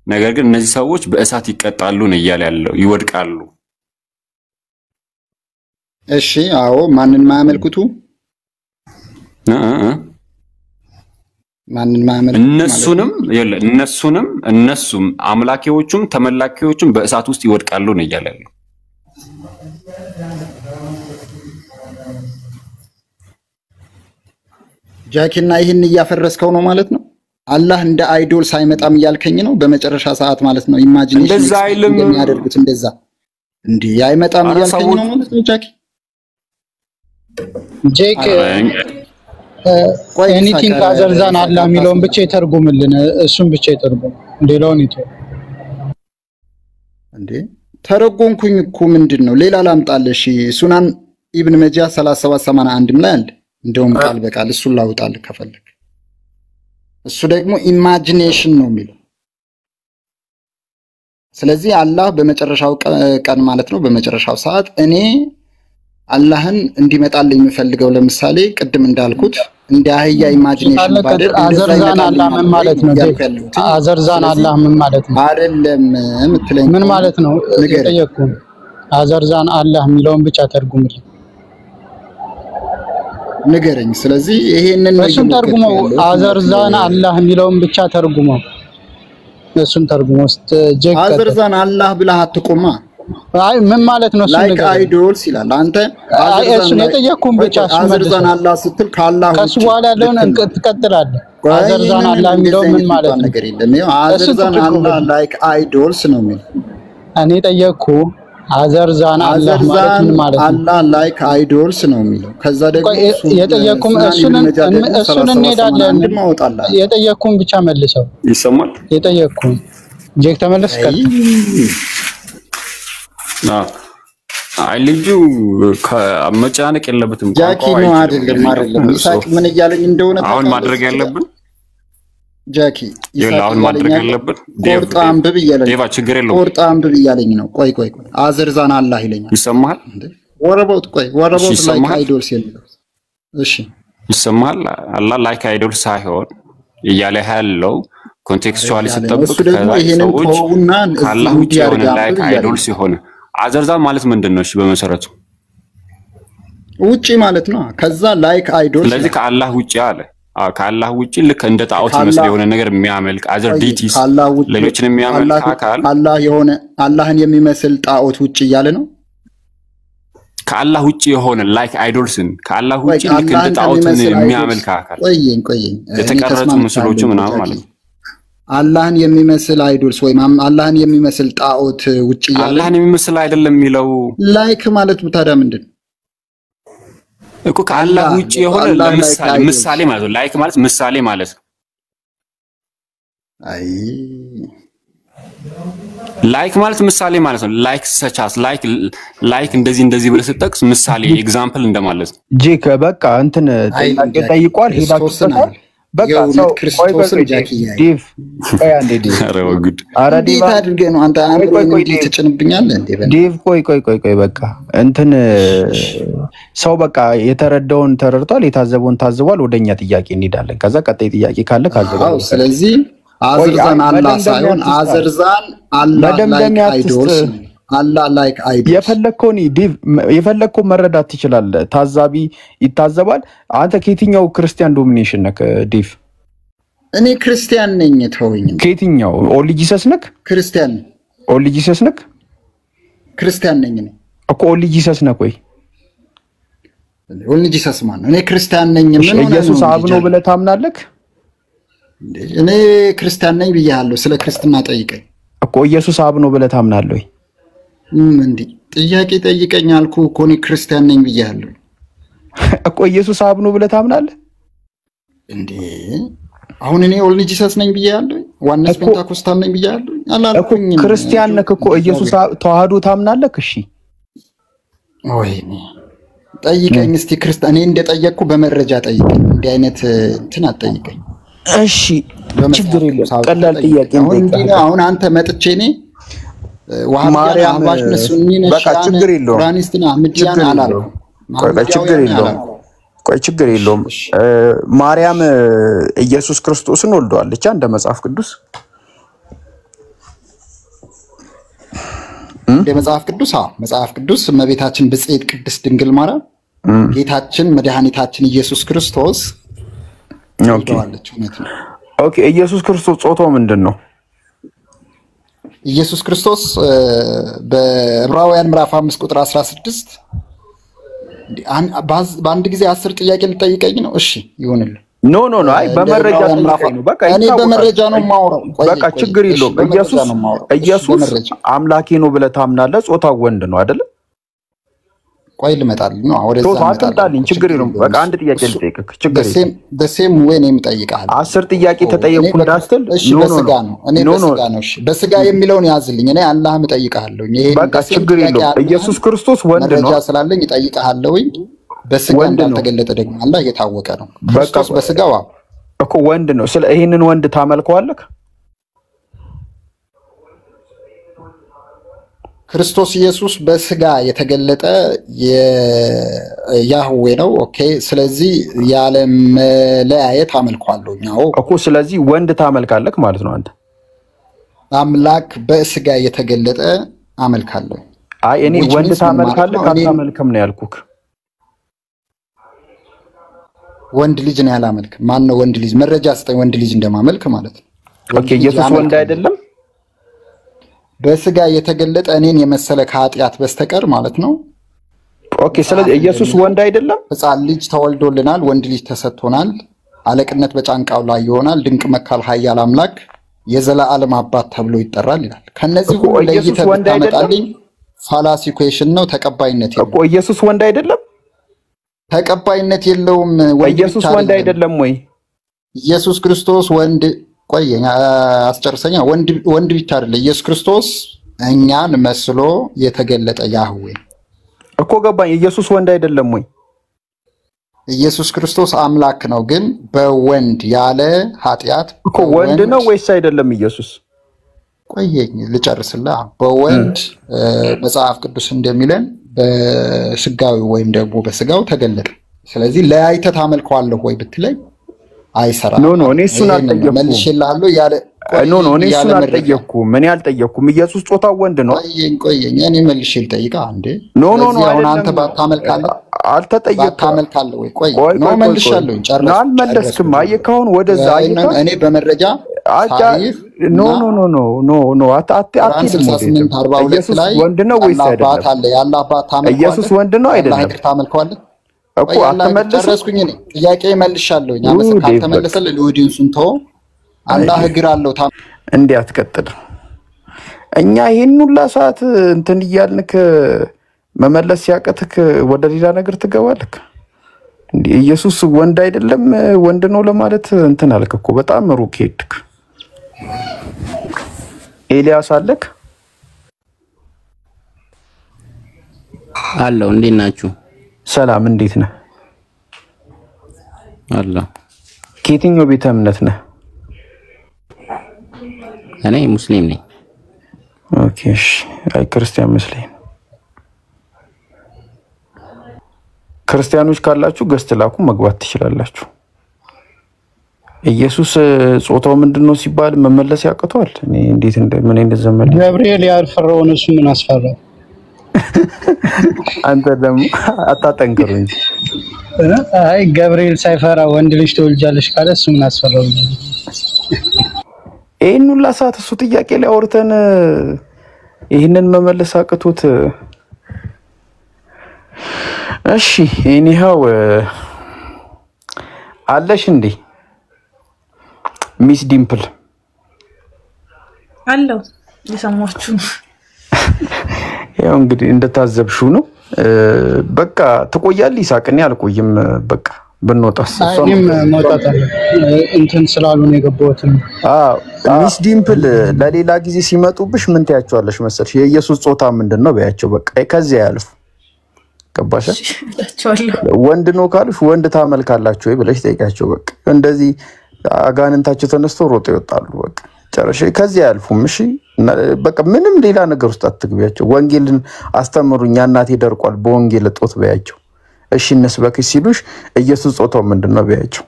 S3: ነገር ግን እነዚህ ሰዎች በእሳት ይቀጣሉ ነው ያለው ይወድቃሉ
S1: እሺ አዎ ማንን ማያመልኩቱ ማንን ማያመልኩቱ እነሱም አምላኪዎቹም ተመላኪዎቹም በእሳት ውስጥ ይወድቃሉ ነው ያለው ጃኪና ይሄን ያፈረስከው ነው ማለት ነው አላህ እንደ አይዶል ሳይመጣም ያልከኝ ነው በመጨረሻ ሰዓት ማለት ነው ኢማጂኔሽን እንደሚያደርጉት እንደዛ እንዴ አይመጣም ያልከኝ ነው ማለት ነው ጃክ
S5: ኤኒቲንግ አዘር ዛን አላህ የሚለውን ብቻ ይተርጉምልን እሱን ብቻ ይተርጉም ሌላውን ይተው
S1: እንዴ ተረጎምኩኝ እኮ ምንድነው ሌላ ላምጣልሽ ሱናን ኢብን መጃህ 3781 ላይ አለ እንደውም ቃል በቃል እሱን ላውጣልህ ከፈለክ እሱ ደግሞ ኢማጂኔሽን ነው የሚለው ስለዚህ አላህ በመጨረሻው ቀን ማለት ነው በመጨረሻው ሰዓት እኔ አላህን እንዲመጣልኝ የምፈልገው ለምሳሌ ቅድም እንዳልኩት እንደ አህያ ኢማጂኔሽን ባደር
S5: አዘርዛን አላህ ምን ማለት ነው አዘርዛን አላህ ምን ማለት ነው
S1: አይደለም የምትለኝ
S5: ምን ማለት ነው ጠየቅኩ አዘርዛን አላህ የሚለውን ብቻ ተርጉምልኝ
S1: ንገረኝ ስለዚህ ይሄንን ነው
S5: እሱን ተርጉመው አዘርዛን አላህ የሚለውን ብቻ ተርጉመው እሱን ተርጉመው
S1: አዘርዛን አላህ ብለህ አትቆማ
S5: አይ ምን ማለት ነው እሱ
S1: ላይክ አይዶልስ ይላል አንተ
S5: እሱን የጠየቅኩን ብቻ
S1: አዘርዛን አላህ ስትል ካላህ
S5: ከሱ በኋላ ያለውን ትቀጥላለህ አዘርዛን አላህ የሚለው ምን ማለት ነው
S1: ነገር የለም ይሄ አዘርዛን አላህ ላይክ አይዶልስ ነው የሚል
S5: እኔ ጠየቅኩ አዘርዛን አላህ ማለት ምን ማለት ነው
S1: አላህ ላይክ አይዶልስ ነው የሚለው ከዛ ደግሞ
S5: የጠየቅኩን እሱን እንሄዳለን የጠየቅኩን ብቻ መልሰው
S3: ይሰማል
S5: የጠየቅኩን ጄክ ተመለስከ
S3: አይ ልጁ ከመጫነቅ የለበትም
S1: ጃኪ ነው አይደለም ይሳቅ ምን እያለኝ እንደሆነ
S3: አሁን ማድረግ ያለብን
S1: ጃኪ
S3: ይላውን ማድረግ ያለብን
S1: ቆርጣ አንብብ እያለኝ
S3: ዴቫ ችግር የለውም
S1: ቆርጣ አንብብ እያለኝ ነው ቆይ አዘርዛን አላህ ይለኛል
S3: ይሰማል
S1: ወረቦት ላይክ አይዶልስ የሚለው እሺ
S3: ይሰማል አላህ ላይክ አይዶል ሳይሆን እያለ ያለው ኮንቴክስቹዋሊ ሲጠብቅ ከሰዎች አላህ ውጪ የሆነ ላይክ አይዶልስ ሲሆን አዘርዛን ማለት ምንድነው እሺ በመሰረቱ
S1: ውጪ ማለት ነው ከዛ ላይክ አይዶልስ
S3: ስለዚህ ከአላህ ውጪ አለ ከአላህ ውጪ ልክ እንደ ጣዖት መስለ የሆነ ነገር የሚያመልክ አዘር ዲቲስ ሌሎችን የሚያመልክ አካል
S1: አላህ የሆነ አላህን የሚመስል ጣዖት ውጪ እያለ ነው
S3: ከአላህ ውጪ የሆነ ላይክ አይዶልስን ከአላህ ውጪ ልክ እንደ ጣዖትን የሚያመልክ አካል
S1: ቆየኝ
S3: የተቀረጹ ምስሎች ምናምን ማለት ነው
S1: አላህን የሚመስል አይዶልስ ወይም አላህን የሚመስል ጣዖት ውጪ እያለ
S3: አላህን የሚመስል አይደለም የሚለው
S1: ላይክ ማለት ታዲያ ምንድን
S3: እኮ ከአላህ ውጪ የሆነ ምሳሌ ማለት ነው ላይክ ማለት ምሳሌ ማለት ነው
S1: አይ
S3: ላይክ ማለት ምሳሌ ማለት ነው ላይክ ሰቻስ ላይክ እንደዚህ ብለህ ስትጠቅስ ምሳሌ ኤግዛምፕል እንደማለት ነው
S2: ጄክ በቃ እንትን ጠይቋል ሄዳችሁ በቃ ሰው
S1: ክርስቶስን ጃኪ
S2: ዲቭ አንዴ ዲቭ
S1: አረ ዲቭ አድርገህ ነው አንተ አምሮኝ ትጭንብኛለህ እንዴ
S2: ዲቭ ቆይ በቃ እንትን ሰው በቃ የተረዳውን ተረድቷል የታዘበውን ታዝቧል ወደኛ ጥያቄ እንሄዳለን ከዛ ቀጣይ ጥያቄ ካለ ካዘበው
S1: ስለዚህ አዘርዛን አላህ ሳይሆን አዘርዛን አላህ ላይክ አይዶልስ አላህ ላይክ አይዶልስ
S2: የፈለከው መረዳት ትችላለህ ታዛቢ ይታዘባል አንተ ከየትኛው ክርስቲያን ዶሚኔሽን ነክ ዲቭ
S1: እኔ ክርስቲያን ነኝ ተወኝ
S2: ከየትኛው ኦንሊ ጂሰስ ነክ
S1: ክርስቲያን
S2: ኦንሊ ጂሰስ ነክ
S1: ክርስቲያን ነኝ
S2: እኮ ኦንሊ ጂሰስ ነው ቆይ
S1: ኦንሊ ጂሰስ ማን ነው እኔ ክርስቲያን ነኝ ምን ሆነ
S2: ኢየሱስ አብ ነው ብለህ ታምናለህ
S1: እኔ ክርስቲያን ነኝ ብያለሁ ስለ ክርስትና ጠይቀኝ
S2: እኮ ኢየሱስ አብ ነው ብለህ ታምናለህ ወይ
S1: እንዴ ጥያቄ ጠይቀኝ አልኩ እኮ እኔ ክርስቲያን ነኝ ብያለሁ
S2: እኮ ኢየሱስ አብ ነው ብለህ ታምናለህ
S1: እንዴ አሁን እኔ ኦንሊ ጂሰስ ነኝ ብያለሁ ዋናስ ፔንታኮስታል ነኝ ብያለሁ አላልኩኝ
S2: ክርስቲያን ነህ እኮ ኢየሱስ ተዋህዶ ታምናለህ እሺ
S1: ወይኔ ጠይቀኝ እስቲ ክርስቲያን እኔ እንደጠየቅኩ በመረጃ ጠይቀኝ እንዴ አይነት እንትን አጠይቀኝ
S2: እሺ ችግር የለም ቀላል ጥያቄ ነው
S1: አሁን አንተ መጥቼ እኔ ማርያም አባሽ ነሱኒ ነሽ
S2: በቃ ችግር የለውም
S1: ቁርአኒስትና ምድያን አላልኩ
S2: ቆይ ችግር የለውም ማርያም ኢየሱስ ክርስቶስን ወልደዋለች እንደ መጽሐፍ ቅዱስ
S1: እንደ መጽሐፍ ቅዱስ እመቤታችን ብጽዕት ቅድስት ድንግል ማርያም ጌታችን መድኃኒታችን ኢየሱስ ክርስቶስ ወልደዋለች እውነት ነው
S2: ኦኬ ኢየሱስ ክርስቶስ ጾታው ምንድነው
S1: ኢየሱስ ክርስቶስ በዕብራውያን ምዕራፍ 5 ቁጥር 16 በአንድ ጊዜ 10 ጥያቄ ልጠይቀኝ ነው እሺ ይሁንልህ
S2: ኖ አይ በመረጃ ነው በቃ
S1: እኔ በመረጃ ነው ማውራው
S2: በቃ ችግር የለውም ኢየሱስ አምላኬ ነው ብለህ ታምናለህ ጾታው ወንድ ነው አይደል
S1: ቆይ ልመጣልኝ ነው ወደዛ
S2: አትምጣልኝ ችግር የለውም በቃ አንድ ጥያቄ ልጠይቅህ ችግር የለም
S1: በሴም ወይ ነው የምጠይቅህ
S2: 10 ጥያቄ ተጠየቅኩ እንዳትል
S1: እሺ በስጋ ነው እኔ በስጋ ነው እሺ በስጋ የሚለውን ያዝልኝ እኔ አላህም እጠይቅሃለሁ ይሄ
S2: በቃ ችግር የለውም ኢየሱስ ክርስቶስ ወንድ ነው
S1: መረጃ ስላለኝ እጠይቅሃለሁ በስጋ እንዳልተገለጠ ደግሞ አላህ የታወቀ ነው ክርስቶስ በስጋው
S2: እኮ ወንድ ነው ስለ ይሄንን ወንድ ታመልከዋለህ
S1: ክርስቶስ ኢየሱስ በስጋ የተገለጠ ያህዌ ነው ኦኬ ስለዚህ ያለ መለያየት አመልከዋለሁ
S2: እኮ ስለዚህ ወንድ ታመልካለህ ማለት ነው አንተ
S1: አምላክ በስጋ የተገለጠ አመልካለሁ
S2: አይ እኔ ወንድ ታመልካለህ አታመልክም ነው ያልኩክ
S1: ወንድ ልጅ ነው ያላመልክ ማን ነው ወንድ ልጅ መረጃ ስጠኝ ወንድ ልጅ እንደማመልክ ማለት ነው
S2: ኦኬ ኢየሱስ ወንድ አይደለም
S1: በስጋ የተገለጠ እኔን የመሰለ ከኃጢአት በስተቀር ማለት ነው
S2: ኦኬ ስለዚህ ኢየሱስ ወንድ አይደለም
S1: ሕፃን ልጅ ተወልዶልናል ወንድ ልጅ ተሰጥቶናል አለቅነት በጫንቃው ላይ ይሆናል ድንቅ መካል ኃያል አምላክ የዘላለም አባት ተብሎ ይጠራል ይላል ከነዚህ ሁሉ ለይተህ ብታመጣልኝ ፋላሲ ኢኩዌሽን ነው ተቀባይነት የለውም
S2: እኮ ኢየሱስ ወንድ አይደለም
S1: ተቀባይነት የለውም
S2: ኢየሱስ ወንድ አይደለም ወይ
S1: ኢየሱስ ክርስቶስ ወንድ ቆየኛ አስጨርሰኛ ወንድ ብቻ አይደለም ኢየሱስ ክርስቶስ እኛን መስሎ የተገለጠ ያህዌ
S2: እኮ ገባኝ ኢየሱስ ወንድ አይደለም ወይ
S1: ኢየሱስ ክርስቶስ አምላክ ነው ግን በወንድ ያለ ኃጢአት
S2: እኮ ወንድ ነው ወይስ አይደለም ኢየሱስ
S1: ቆየኝ ልጨርስልህ በወንድ መጽሐፍ ቅዱስ እንደሚለን በስጋው ወይም ደግሞ በስጋው ተገለጠ ስለዚህ ለያይተህ ታመልከዋለህ ወይ ብትለኝ አይሰራም
S2: ኖ እኔ እሱን አልጠየቅኩም
S1: መልሼልሃለሁ ያለ
S2: ኖ እኔ እሱን አልጠየቅኩም ምን ያልጠየቅኩም ኢየሱስ ጾታው ወንድ ነው
S1: ቆየኝ እኔ መልሼ ልጠይቅህ አንዴ
S2: ኖ
S1: አሁን አንተ ባታመልካለህ
S2: አልተጠየቅኩም
S1: ባታመልካለህ ወይ ቆይ ኖ መልሼልኝ ጨርሰህ
S2: አልመለስክም አየካውን ወደዛ አየካ
S1: እኔ በመረጃ
S2: ኖ ኢየሱስ ወንድ ነው ወይስ አይደለም ኢየሱስ ወንድ ነው አይደለም
S1: ታመልከዋለህ
S2: እኮ አትመለስኩኝ
S1: እኔ ጥያቄ መልሻለሁኝ አመሰግናለሁ ካልተመለሰልህ ለኦዲየንሱን ተው አላህ እግር አለው
S2: እንዴ አትቀጥል እኛ ይሄን ሁሉ ሰዓት እንትን ይያልንክ መመለስ ያቀትክ ወደ ሌላ ነገር ትገባለህ እንዴ ኢየሱስ ወንድ አይደለም ወንድ ነው ለማለት እንትን አልክ እኮ በጣም ሩቅ ሄድክ ኤልያስ አለክ
S6: አለው እንዴት ናችሁ
S2: ሰላም እንዴት ነህ
S6: አላህ
S2: ከየትኛው ቤተ እምነት ነህ
S6: እኔ ሙስሊም ነኝ
S2: ኦኬ እሺ አይ ክርስቲያን መስለኝ ክርስቲያኖች ካላችሁ ገስት ላኩ መግባት ትችላላችሁ ኢየሱስ ጾታው ምንድነው ሲባል መመለስ ያቀቷል እኔ እንዴት ምን እንደዘመለ
S5: ገብርኤል ያልፈራውን እሱ ምን አስፈራ
S2: አንተ ደግሞ አታጠንክሩ እንጂ
S5: አይ ገብርኤል ሳይፈራ ወንድ ልጅ ተወልጃለሽ ካለ እሱ ምን አስፈራው
S2: ይሄን ሁሉ ሰዓት እሱ ጥያቄ ላይ አውርተን ይሄንን መመለስ አቅቶት እሺ ኤኒሃው አለሽ እንዴ ሚስ ዲምፕል
S7: አለው የሰማችሁ
S2: ያው እንግዲህ እንደታዘብሽው ነው በቃ ትቆያለሽ ይሳቅኔ አልቆይም በቃ ብንወጣስ
S5: እኔም መውጣት አለ እንትን ስላሉ ነው የገባሁት
S2: ሚስ ዲምፕል ለሌላ ጊዜ ሲመጡብሽ ምን ታያቸዋለሽ መሰልሽ የኢየሱስ ጾታ ምንድነው በያቸው በቃ ከዚያ ያልፉ ገባሽ ወንድ ነው ካልሽ ወንድ ታመልካላችሁ ወይ ብለሽ ጠይቃቸው በቃ እንደዚህ አጋንንታቸው ተነስቶ ሮጦ ይወጣሉ በቃ ጨረሽ ከዚያ ያልፉም እሺ በቃ ምንም ሌላ ነገር ውስጥ አትግቢያቸው ወንጌልን አስተምሩኛ እናቴ ደርቋል በወንጌል ጦት በያቸው እሺ እንስበክ ሲሉሽ ኢየሱስ ጾታው ምንድነው በያቸው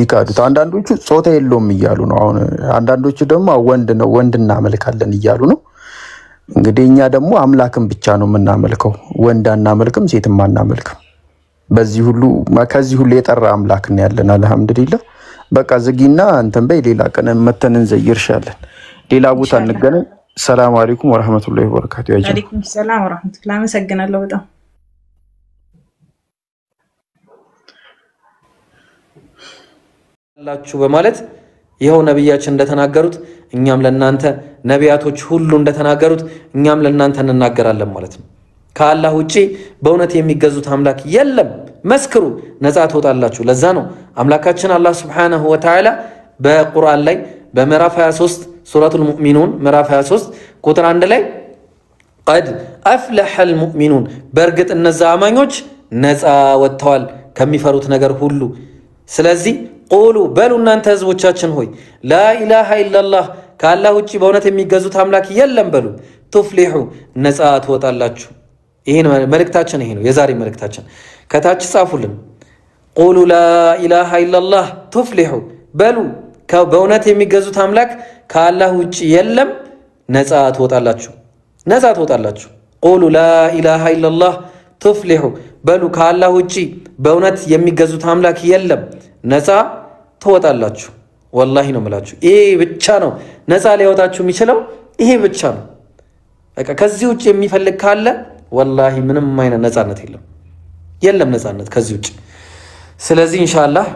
S2: ይካዱት አንዳንዶቹ ጾታ የለውም ይያሉ ነው አሁን አንዳንዶቹ ደግሞ ወንድ ነው ወንድና መልካለን ይያሉ ነው እንግዲህ እኛ ደግሞ አምላክን ብቻ ነው የምናመልከው ወንዳና መልክም ሴትም አናመልክም በዚህ ሁሉ ከዚህ ሁሉ የጠራ አምላክ ነው ያለን አልহামዱሊላህ በቃ ዝጊና እንትን በይ ሌላ ቀን መተንን ዘይርሻለን ሌላ ቦታ እንገናኝ ሰላም አለይኩም ወራህመቱላሂ ወበረካቱ ያጂ
S7: አለይኩም ሰላም ወራህመቱላሂ አመሰግናለሁ በጣም
S8: ላችሁ በማለት ይሄው ነብያችን እንደተናገሩት እኛም ለናንተ ነቢያቶች ሁሉ እንደተናገሩት እኛም ለናንተ እንናገራለን ማለት ነው ከአላህ ውጪ በእውነት የሚገዙት አምላክ የለም መስክሩ ነፃ ትወጣላችሁ ለዛ ነው አምላካችን አላህ Subhanahu Wa Ta'ala በቁርአን ላይ በምዕራፍ 23 ሱረቱል ሙእሚኑን ምዕራፍ 23 ቁጥር 1 ላይ قد أفلح المؤمنون በርግጥ እነዛ አማኞች ነፃ ወጥተዋል ከሚፈሩት ነገር ሁሉ ስለዚህ قولوا بلوا እናንተ ህዝቦቻችን ሆይ لا اله الا الله ከአላህ ውጪ በእውነት የሚገዙት አምላክ የለም በሉ ትፍሊሑ ነፃ ትወጣላችሁ ይሄን መልእክታችን ይሄ ነው የዛሬ መልእክታችን ከታች ጻፉልን قولوا لا اله الا الله ትፍሊሑ በሉ በእውነት የሚገዙት አምላክ ከአላህ ውጪ የለም ነፃ ትወጣላችሁ قولوا لا اله الا الله ትፍሊሑ በሉ ከአላህ ውጪ በእውነት የሚገዙት አምላክ የለም ነፃ ትወጣላችሁ والله ነው መላችሁ ይሄ ብቻ ነው ነፃ ሊያወጣችሁ የሚችለው ይሄ ብቻ ነው በቃ ከዚህ ውጪ የሚፈልግ ካለ والله ምንም አይነት ነፃነት የለም ነፃነት ከዚህ ውጪ ስለዚህ ኢንሻአላህ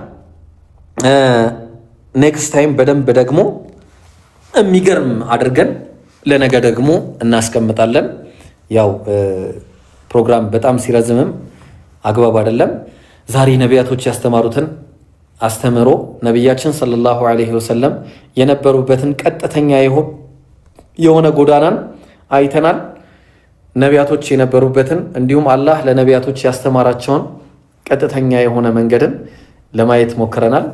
S8: ኔክስት ታይም በደንብ ደግሞ የሚገርም አድርገን ለነገ ደግሞ እናስቀምጣለን ያው ፕሮግራም በጣም ሲረዝምም አግባብ አይደለም ዛሬ ነቢያቶች ያስተማሩትን አስተምሮ ነብያችን ሰለላሁ ዐለይሂ ወሰለም የነበሩበትን ቀጥተኛ የሆነ ጎዳናን አይተናል ነቢያቶች የነበሩበትን እንዲሁም አላህ ለነቢያቶች ያስተማራቸውን ቀጥተኛ የሆነ መንገድን ለማየት ሞክረናል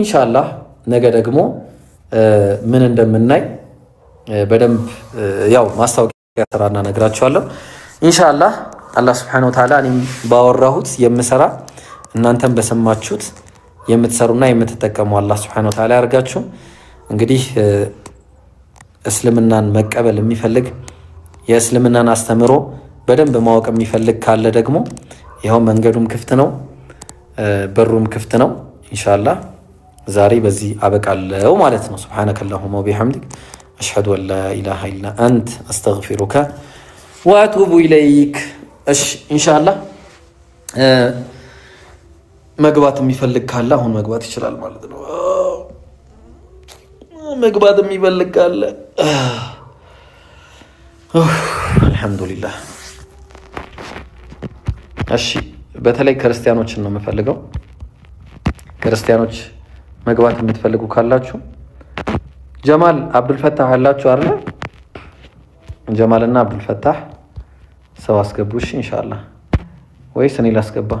S8: ኢንሻአላህ ነገ ደግሞ ምን እንደምናይ በደንብ ያው ማስታወቂያ ተራና ነግራችኋለሁ ኢንሻአላህ አላህ Subhanahu Wa Ta'ala እኔም ባወራሁት የምሰራ እናንተም በሰማችሁት የምትሰሩና የምትጠቀሙ አላህ Subhanahu Wa Ta'ala ያርጋችሁ እንግዲህ እስልምናን መቀበል የሚፈልግ የእስልምናን አስተምሮ በደንብ ማወቅ የሚፈልግ ካለ ደግሞ ይሄው መንገዱም ክፍት ነው በሩም ክፍት ነው ኢንሻአላህ ዛሬ በዚህ አበቃለሁ ማለት ነው ሱብሃንከላሁማ ወቢሐምዲክ አሽሀዱ አን ላ ኢላሃ ኢላ አንተ አስተግፊሩከ ወአቱቡ ኢለይክ እሺ ኢንሻአላህ መግባት የሚፈልግ ካለ አሁን መግባት ይችላል ማለት ነው መግባት የሚፈልግ ካለ አልহামዱሊላህ እሺ በተለይ ክርስቲያኖችን ነው የምፈልገው ክርስቲያኖች መግባት የምትፈልጉ ካላችሁ ጀማል አብዱል ፈታህ አላችሁ አይደል ጀማልና አብዱል ፈታህ ሰው አስገቡሽ ኢንሻአላህ ወይስ እኔ ላስገባ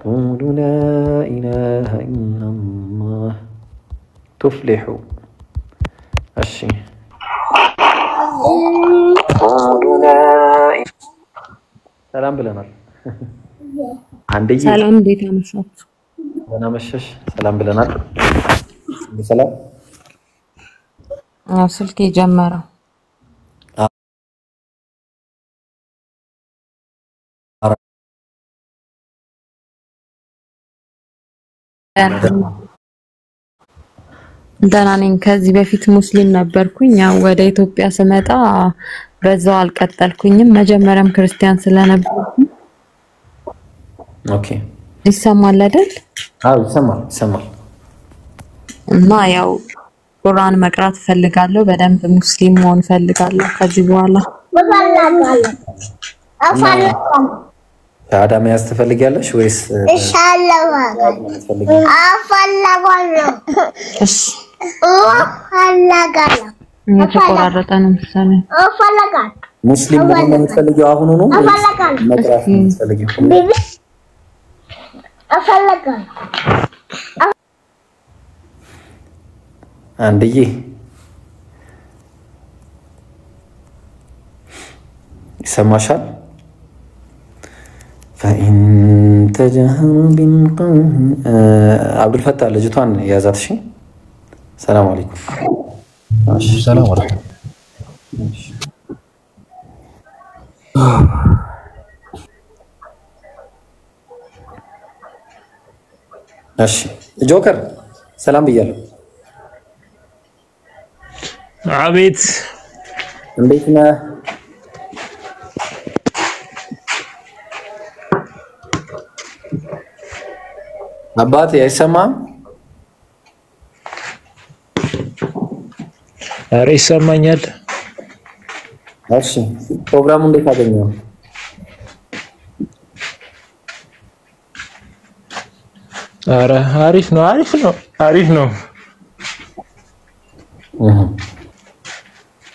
S8: قولوا لا إله إلا الله تفلحوا أشي قولوا لا سلام بلنار عندي
S9: سلام بيت مشات
S8: أنا مشش سلام بلنار بسلام
S9: سلكي جمرة ደህና ነኝ። ከዚህ በፊት ሙስሊም ነበርኩኝ። ያው ወደ ኢትዮጵያ ስመጣ በዛው አልቀጠልኩኝም። መጀመሪያም ክርስቲያን ስለነበርኩኝ።
S8: ኦኬ
S9: ይሰማል አይደል?
S8: አዎ ይሰማል።
S9: እና ያው ቁርአን መቅራት ፈልጋለሁ። በደንብ ሙስሊም መሆን ፈልጋለሁ ከዚህ በኋላ።
S8: ሻሃዳ መያዝ ትፈልጊያለሽ ወይስ?
S9: የተቆራረጠ ነው መሰለኝ።
S8: ሙስሊም መሆን የምትፈልጊው አሁን ነው መቅራት የምትፈልጊው? አንድዬ ይሰማሻል? فإن تجهروا بالقول عبد الفتاح ልጅቷን ያዛት። እሺ ሰላም አለይኩም።
S10: ሰላም አለይኩም።
S8: እሺ ጆከር ሰላም ብያለሁ።
S10: አቤት
S8: እንዴት ነህ? አባቴ አይሰማም?
S10: ኧረ ይሰማኛል።
S8: እሺ ፕሮግራሙ እንዴት አገኘው?
S10: ኧረ አሪፍ ነው።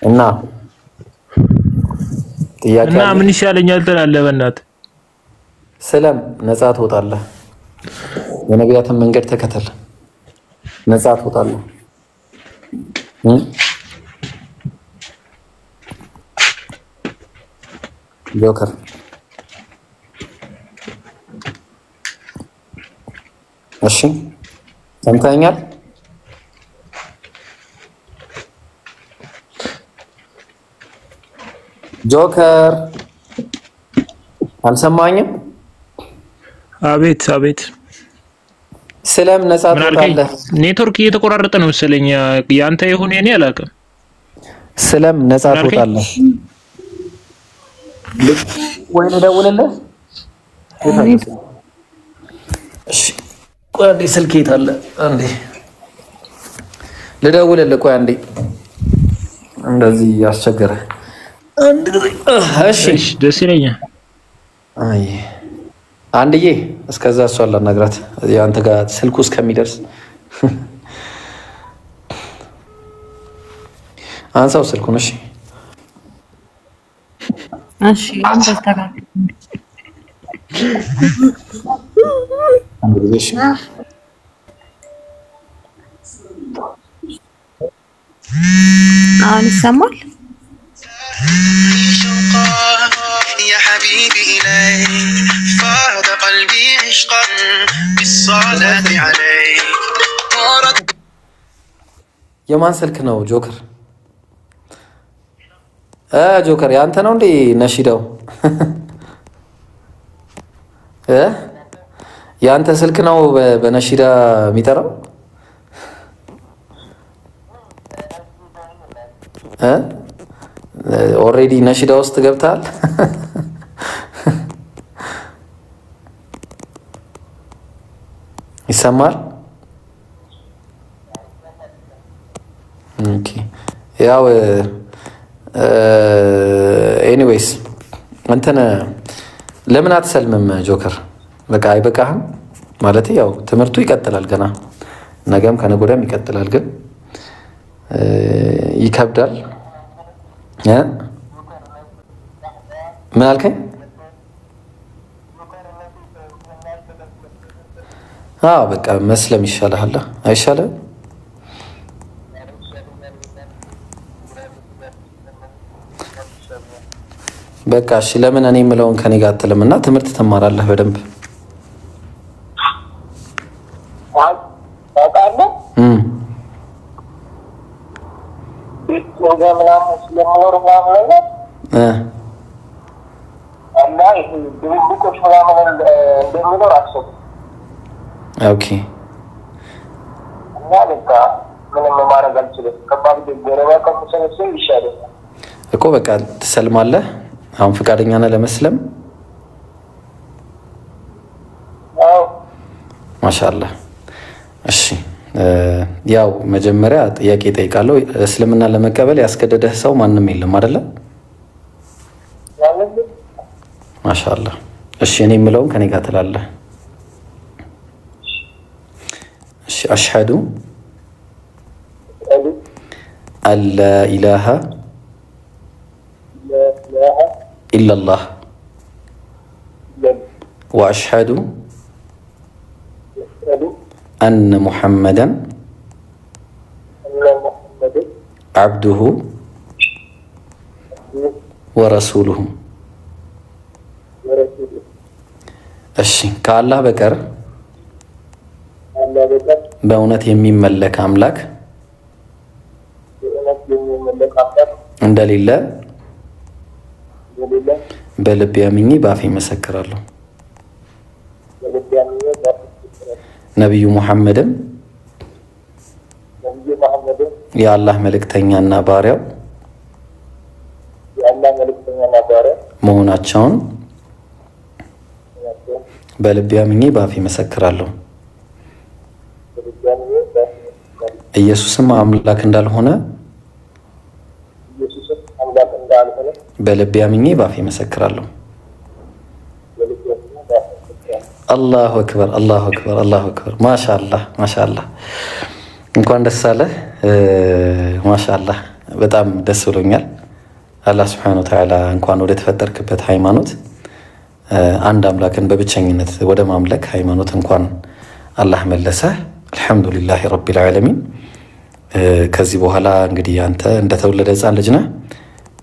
S8: እና ጥያቄ
S10: እና ምን ይሻለኛል ትላለህ? በእናትህ
S8: ሰላም ነፃ ትወጣለህ። የነቢያትን መንገድ ተከተል፣ ነፃ ትወጣለህ። ጆከር እሺ ሰምተኸኛል? ጆከር አልሰማኝም?
S10: አቤት
S8: ሰላም ነፃ ትወጣለህ።
S10: ኔትወርክ እየተቆራረጠ ነው መሰለኝ። ያንተ ይሁን የኔ አላውቅም።
S8: ሰላም ነፃ ትወጣለህ ወይ ልደውልልህ? እሺ ቆይ አንዴ ስልኬ የት አለ? አንዴ ልደውልልህ። ቆይ አንዴ እንደዚህ ያስቸገረ አንድ ጊዜ። እሺ
S10: ደስ ይለኛል።
S8: አይ አንድዬ እስከዛ እሷን ላናግራት ያንተ ጋር ስልኩ እስከሚደርስ አንሳው ስልኩን። እሺ
S9: ተስተካክል።
S8: አንድ ጊዜ እሺ
S9: አሁን ይሰማል?
S11: يا حبيبي إليك فاض قلبي عشقا بالصلاة عليك.
S8: የማን ስልክ ነው ጆከር? ጆከር ያንተ ነው እንዴ ነሺዳው? ያንተ ስልክ ነው በነሺዳ የሚጠራው? ኦሬዲ ነሺዳ ውስጥ ገብታል። ይሰማል? ኦኬ ያው ኤኒዌይስ አንተነ ለምን አትሰልምም ጆከር? በቃ አይበቃህም ማለት? ያው ትምህርቱ ይቀጥላል ገና ነገም ከነገ ወዲያም ይቀጥላል፣ ግን ይከብዳል። ምን አልከኝ? በቃ መስለም ይሻልሃል አይሻልም? በቃ እሺ ለምን እኔ የምለውን ከኔ ጋር አትልምና ትምህርት ትማራለህ በደንብ።
S11: እና በቃ
S12: ምንም ማድረግ አልችልም። ከባድ ገረባ ከፈሰሰኝ ይሻለኛል
S8: እኮ በቃ ትሰልማለህ። አሁን ፈቃደኛ ነህ ለመስለም?
S12: አዎ
S8: ማሻአላህ። እሺ ያው መጀመሪያ ጥያቄ ጠይቃለሁ። እስልምና ለመቀበል ያስገደደህ ሰው ማንም የለም አይደለ? ማሻአላህ። እሺ እኔ የምለውን ከኔ ጋር ትላለህ። እሺ አሽሀዱ አላ ኢላሃ ኢላላህ ወአሽሀዱ أن محمدا عبده ورسوله እሺ ከአላህ በቀር በእውነት የሚመለክ አምላክ እንደሌለ በልቤ አምኜ በአፌ መሰክራለሁ። ነብዩ ሙሐመድም የአላህ መልእክተኛና ባሪያው መሆናቸውን በልቤ አምኜ በአፌ መሰክራለሁ። ኢየሱስም አምላክ እንዳልሆነ በልቤ አምኜ በአፌ መሰክራለሁ። አላሁ አክበር አላሁ አክበር አላሁ አክበር። ማሻአላህ ማሻአላህ። እንኳን ደስ አለህ። ማሻአላህ በጣም ደስ ብሎኛል። አላህ Subhanahu Wa Ta'ala እንኳን ወደ ተፈጠርክበት ሃይማኖት አንድ አምላክን በብቸኝነት ወደ ማምለክ ሃይማኖት እንኳን አላህ መለሰህ። አልহামዱሊላሂ ረቢል ዓለሚን። ከዚህ በኋላ እንግዲህ አንተ እንደተወለደ ሕፃን ልጅ ነህ።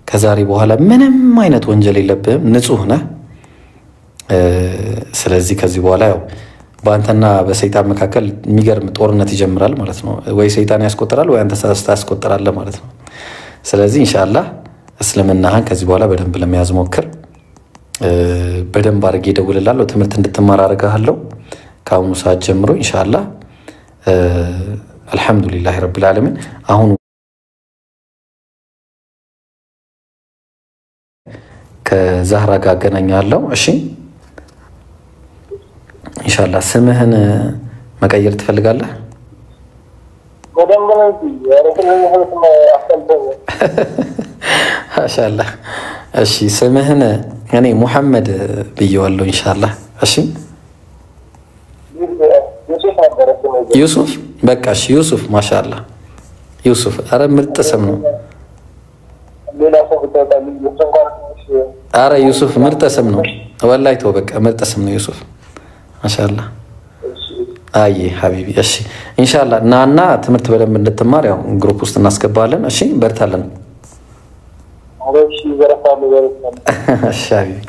S8: ከዛሬ በኋላ ምንም አይነት ወንጀል የለብህም፣ ንጹህ ነህ። ስለዚህ ከዚህ በኋላ ያው በአንተና በሰይጣን መካከል የሚገርም ጦርነት ይጀምራል ማለት ነው። ወይ ሰይጣን ያስቆጥራል ወይ አንተ ታስቆጥራለህ ማለት ነው። ስለዚህ ኢንሻአላህ እስልምናህን ከዚህ በኋላ በደንብ ለመያዝ ሞክር። በደንብ አድርጌ እደውልልሃለሁ፣ ትምህርት እንድትማር አደርግሃለሁ ከአሁኑ ሰዓት ጀምሮ ኢንሻአላህ። አልহামዱሊላሂ ረቢል ዓለሚን። አሁን ከዛህራ ጋር አገናኛለሁ። እሺ ኢንሻአላህ። ስምህን መቀየር ትፈልጋለህ? ማሻአላህ። እሺ ስምህን እኔ ሙሐመድ ብየዋለሁ ኢንሻአላህ። እሺ ዩሱፍ በቃ እሺ ዩሱፍ። ማሻአላህ ዩሱፍ። አረ ምርጥ ስም ነው። አረ ዩሱፍ ምርጥ ስም ነው ወላሂ። ተው በቃ ምርጥ ስም ነው ዩሱፍ። ማሻአላህ። አይ ሐቢቢ። እሺ ኢንሻአላህ ናና ትምህርት በደንብ እንድትማር ያው ግሩፕ ውስጥ እናስገባለን። እሺ በርታለን። እሺ ሐቢቢ።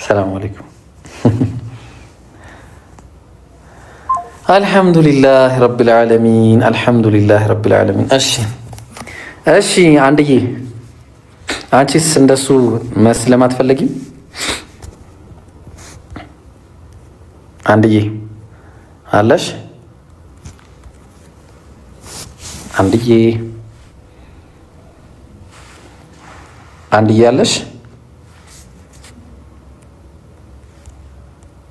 S8: ሰላም አለይኩም። አልহামዱሊላሂ ረቢል ዓለሚን አልহামዱሊላሂ ረቢል ዓለሚን። እሺ እሺ አንድዬ አንቺስ እንደሱ መስለም አትፈልጊም? አንድዬ አለሽ? አንድዬ አንድዬ አለሽ?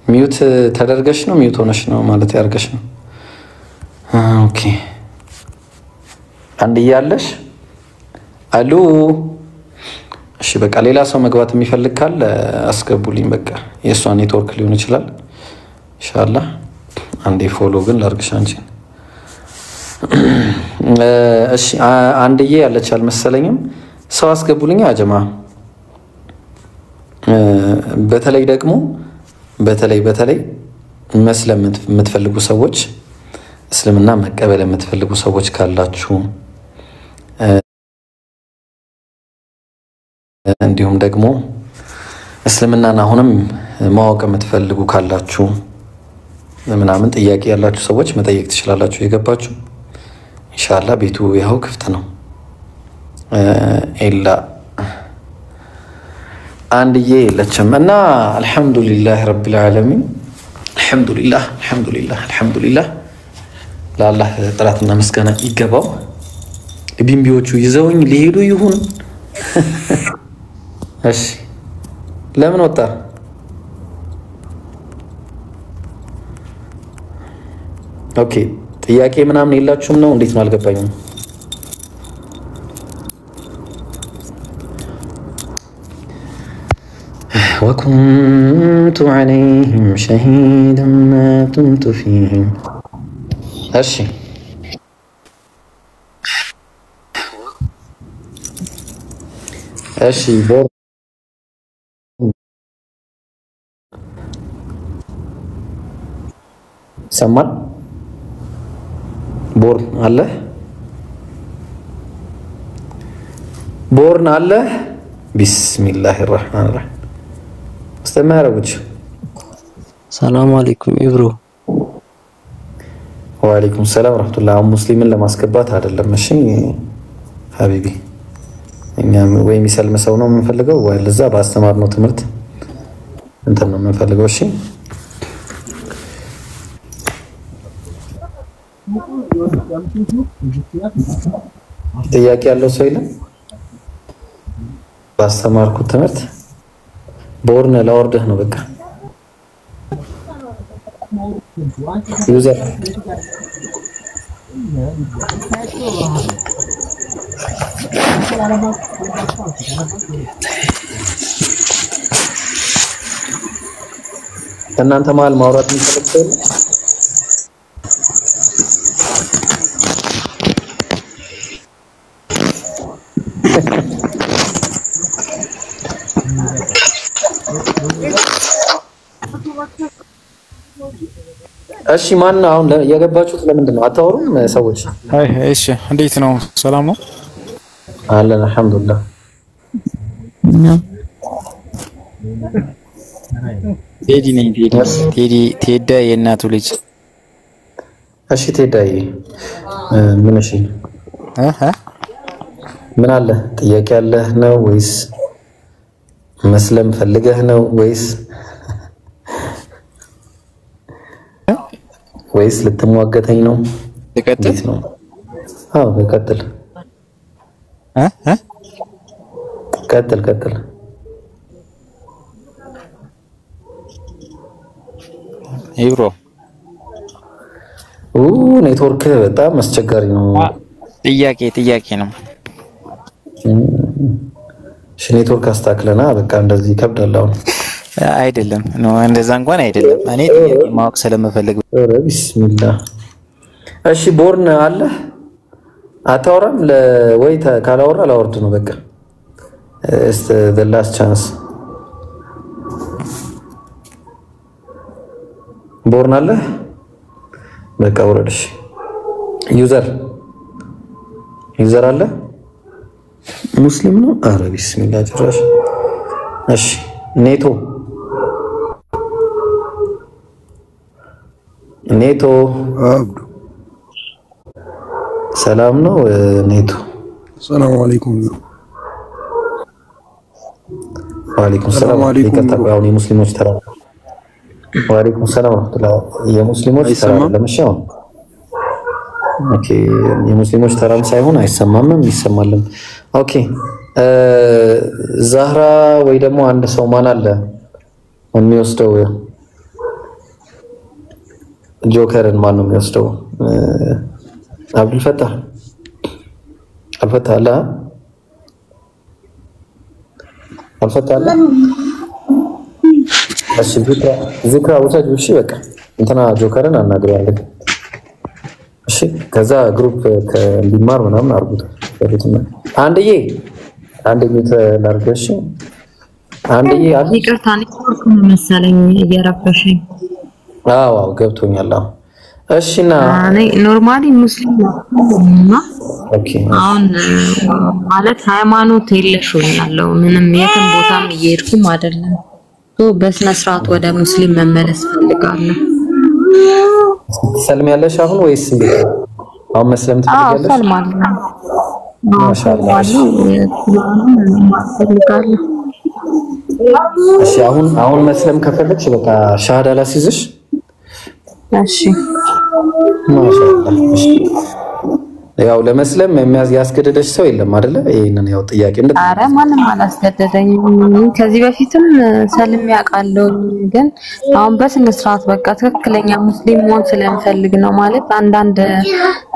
S8: ሚዩት ተደርገሽ ነው ሚዩት ሆነሽ ነው ማለት ያርገሽ ነው። ኦኬ አንድዬ አለሽ? አሉ እሺ በቃ ሌላ ሰው መግባት የሚፈልግ ካለ አስገቡልኝ። በቃ የሷ ኔትወርክ ሊሆን ይችላል ኢንሻአላህ። አንዴ ፎሎ ግን ላርግሽ አንቺን። እሺ አንድዬ ያለች አልመሰለኝም። ሰው አስገቡልኝ አጀማ። በተለይ ደግሞ በተለይ መስለም የምትፈልጉ ሰዎች፣ እስልምና መቀበል የምትፈልጉ ሰዎች ካላችሁ እንዲሁም ደግሞ እስልምናን አሁንም ማወቅ የምትፈልጉ ካላችሁ ምናምን ጥያቄ ያላችሁ ሰዎች መጠየቅ ትችላላችሁ። የገባችሁ ኢንሻአላህ ቤቱ ያው ክፍት ነው። ኤላ አንድዬ የለችም እና አልহামዱሊላሂ ረቢል ዓለሚን። አልহামዱሊላህ ለአላህ ጥራትና ምስጋና ይገባው። ቢምቢዎቹ ይዘውኝ ሊሄዱ ይሁን? እሺ ለምን ወጣ? ኦኬ ጥያቄ ምናምን የላችሁም ነው? እንዴት ነው አልገባኝም። وكنت عليهم شهيدا ما دمت فيهم እሺ እሺ ቦር ሰማን ቦርን አለ ቦርን አለ ቢስሚላሂ الرحمن الرحيم استمروا
S13: ሰላም አለይኩም ኢብሮ
S8: ወአለይኩም ሰላም ወራህመቱላህ ሙስሊምን ለማስገባት አይደለም እሺ ሀቢቢ እኛ ወይ የሚሰልም ሰው ነው የምንፈልገው ወይ ለዛ ባስተማርነው ትምህርት እንትን ነው የምንፈልገው እሺ ጥያቄ ያለው ሰው የለም ባስተማርኩት ትምህርት ቦርን ላወርደህ ነው በቃ ዩዘር እናንተ መሀል ማውራት የሚፈልግ ሰው እሺ ማን አሁን የገባችሁት ለምንድን ነው አታወሩም ሰዎች?
S14: አይ እሺ እንዴት ነው ሰላም ነው
S8: አለን አልহামዱሊላህ
S14: ቴዲ ነኝ ቴዳ የእናቱ ልጅ
S8: እሺ ቴዳዬ ምን እሺ ምን አለ ጥያቄ አለ ነው ወይስ መስለም ፈልገህ ነው ወይስ ልትሟገተኝ ነው? ልቀጥል ነው? አዎ ልቀጥል። ቀጥል
S14: ኢብሮ
S8: ኔትወርክ በጣም አስቸጋሪ ነው።
S14: ጥያቄ ነው።
S8: እሺ ኔትወርክ አስተካክለና በቃ እንደዚህ ይከብዳል አሁን
S14: አይደለም ነው እንደዛ እንኳን አይደለም እኔ ጥያቄ ማወቅ ስለምፈልግ
S8: ቢስሚላህ እሺ ቦርን አለ አታወራም ለወይ ካላወራ ላወርድ ነው በቃ እስቲ the last chance ቦርን አለ በቃ ወረድሽ ዩዘር አለ ሙስሊም ነው አረ ቢስሚላህ ጭራሽ እሺ ኔቶ አብዱ ሰላም ነው ኔቶ
S15: ሰላም አለይኩም
S8: ወአለይኩም ሰላም ይከታው የሙስሊሞች ተራ ወአለይኩም ሰላም ወራህመቱላህ የሙስሊሞች ተራ ለምሻው ኦኬ የሙስሊሞች ተራም ሳይሆን አይሰማምም ይሰማልም ኦኬ ዛህራ ወይ ደግሞ አንድ ሰው ማን አለ የሚወስደው ጆከርን ማን ነው የሚወስደው አብዱልፈታህ አልፈታህ አለ እሺ ዚክራ ወሳጅ እሺ በቃ እንትና ጆከርን አናግረዋለን እሺ ከዛ ግሩፕ እንዲማር ምናምን አርጉት ወሩትና አንድዬ ተላርገሽ አንድዬ
S9: ይቅርታ ኔትወርክ ነው መሰለኝ እየረበሸኝ
S8: አዎ ገብቶኛል እሺና
S9: እኔ ኖርማሊ ሙስሊም ነውና
S8: ኦኬ
S9: አሁን ማለት ሃይማኖት የለሽ ሆኛለሁ ምንም የትም ቦታም እየሄድኩም አይደለም በስነ ስርዓት ወደ ሙስሊም መመለስ ፈልጋለሁ
S8: ሰልም ያለሽ አሁን ወይስ እንዴት አሁን መስለም ትፈልጋለሽ?
S9: ሰልማለሁ
S8: ማሻአላህ እሺ አሁን መስለም ከፈለግሽ በቃ ሻሃዳ ላስይዝሽ
S9: እሺ
S8: ማሻአላህ እሺ ያው ለመስለም ያስገደደሽ ሰው የለም አይደለ? ይሄንን ያው ጥያቄ
S9: አረ ማንም አላስገደደኝም። ከዚህ በፊትም ሰልም ያውቃለሁ፣ ግን አሁን በስነ ስርዓት በቃ ትክክለኛ ሙስሊም መሆን ስለምፈልግ ነው። ማለት አንዳንድ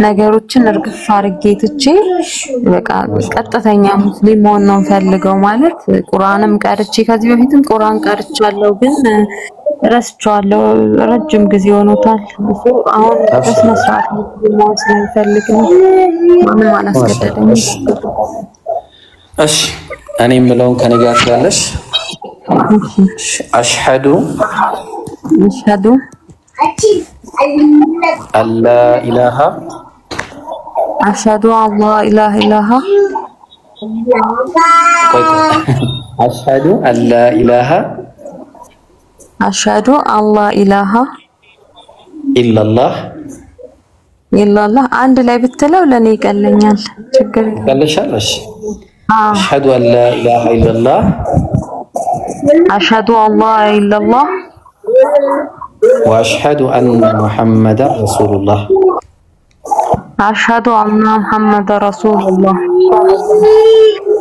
S9: ነገሮችን እርግፍ አድርጌ ትቼ በቃ ቀጥተኛ ሙስሊም መሆን ነው ፈልገው። ማለት ቁርአንም ቀርቼ ከዚህ በፊትም ቁርአን ቀርቻለሁ፣ ግን ረስቼዋለሁ። ረጅም ጊዜ ሆኖታል። አሁን በስነ ስርዓት ሙስሊም መሆን ስለምፈልግ ነው። ማንም አላስገደደኝም።
S8: እሺ እኔ የምለውን ከኔ ጋር ትላለሽ። አሽሀዱ አላ ኢላሃ
S9: አሽሀዱ አላ ኢላሃ ኢላሃ
S8: አሽሀዱ አላ ኢላሃ
S9: አሽሀዱ አላ ኢላሃ
S8: ኢላላህ
S9: ኢላላህ አንድ ላይ ብትለው ለኔ ይቀለኛል። ችግር
S8: ይቀለሻል። እሺ አሽሀዱ አላ ኢላሃ ኢላላህ
S9: አሽሀዱ አላ ኢላላህ
S8: ወአሽሀዱ አነ ሙሐመደን ረሱሉላህ
S9: አሽሀዱ አነ ሙሐመደን ረሱሉላህ።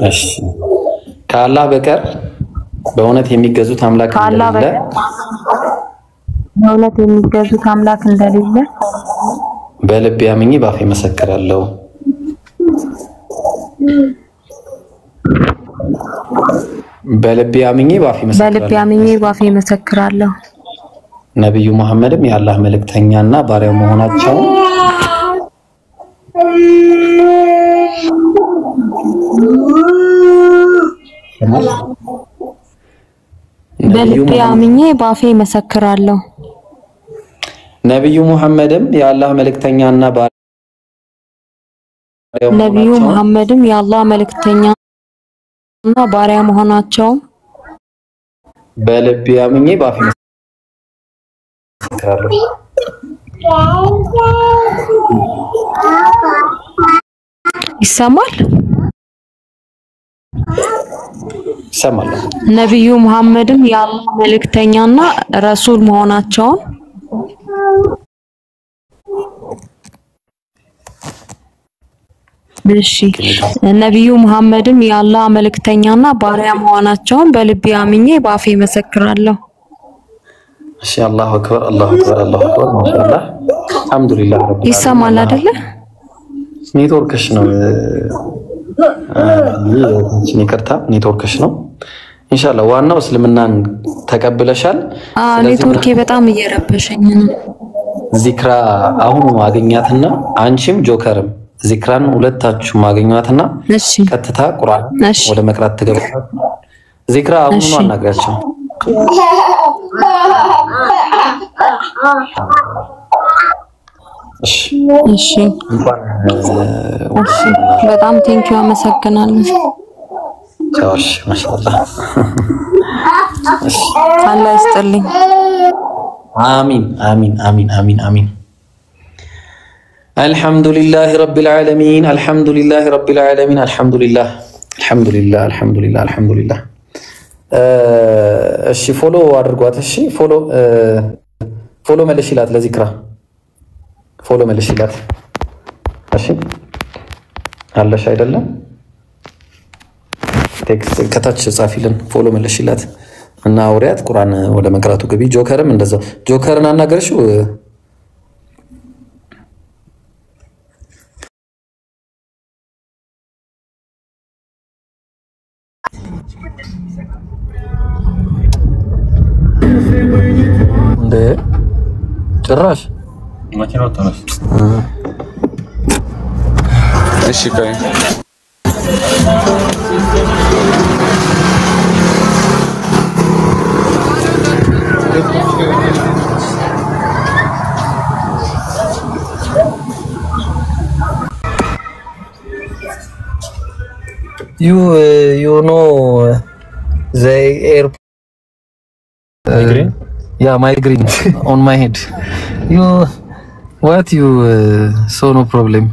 S8: እሺ ከአላህ በቀር በእውነት የሚገዙት አምላክ እንደሌለ
S9: በእውነት የሚገዙት አምላክ እንደሌለ
S8: በልቤ አምኜ ባፌ መሰክራለሁ። በልቤ አምኜ
S9: ባፌ መሰክራለሁ።
S8: ነብዩ መሐመድም የአላህ መልእክተኛና ባሪያው መሆናቸው
S9: በልቤ አምኜ ባፌ መሰክራለሁ።
S8: ነብዩ መሐመድም የአላህ መልእክተኛና
S9: ባሪያ መሆናቸው
S8: በልቤ አምኜ ባፌ መሰክራለሁ።
S9: ይሰማል?
S8: ይሰማል።
S9: ነብዩ መሐመድም የአላህ መልእክተኛና ረሱል መሆናቸውን እሺ ነብዩ መሐመድም የአላህ መልእክተኛና ባሪያ መሆናቸውን በልቤ አምኜ ባፌ መሰክራለሁ።
S8: እሺ አላሁ አክበር አላሁ አክበር አላሁ አክበር ማሻአላህ አልሐምዱሊላህ ረብ
S9: ይሰማል አይደለ?
S8: ኔትወርክሽ ነው ይቅርታ ኔትወርክሽ ነው። ኢንሻአላህ ዋናው እስልምናን ተቀብለሻል።
S9: ኔትወርኬ በጣም እየረበሸኝ ነው።
S8: ዚክራ አሁን ማግኛትና አንቺም ጆከርም ዚክራን ሁለታችሁ ማግኛትና ቀጥታ ቁርአን ወደ መቅራት ትገባላችሁ። ዚክራ አሁን አናግራችሁ
S9: እሺ በጣም ቴንኪው አመሰግናለሁ።
S8: ቻውሽ ማሻአላህ
S9: አላህ ይስጥልኝ።
S8: አሚን አሚን አሚን አሚን አሚን። አልሐምዱሊላህ ረቢል ዓለሚን አልሐምዱሊላህ ረቢል ዓለሚን አልሐምዱሊላህ አልሐምዱሊላህ አልሐምዱሊላህ አልሐምዱሊላህ። እሺ ፎሎ አድርጓት። እሺ ፎሎ መልሽላት ለዚክራ ፎሎ መልሽላት። እሺ አለሽ አይደለም? ቴክስት ከታች ጻፊልን ፎሎ መልሽላት እና አውሪያት ቁርአን ወደ መቅራቱ ግቢ። ጆከርም እንደዛው ጆከርን አናገርሽው? እንደ ጭራሽ
S3: መኪናው ተነስ። እሺ ቆይ
S8: you know the airport migraine? Yeah, migraine on my head. What you so no problem?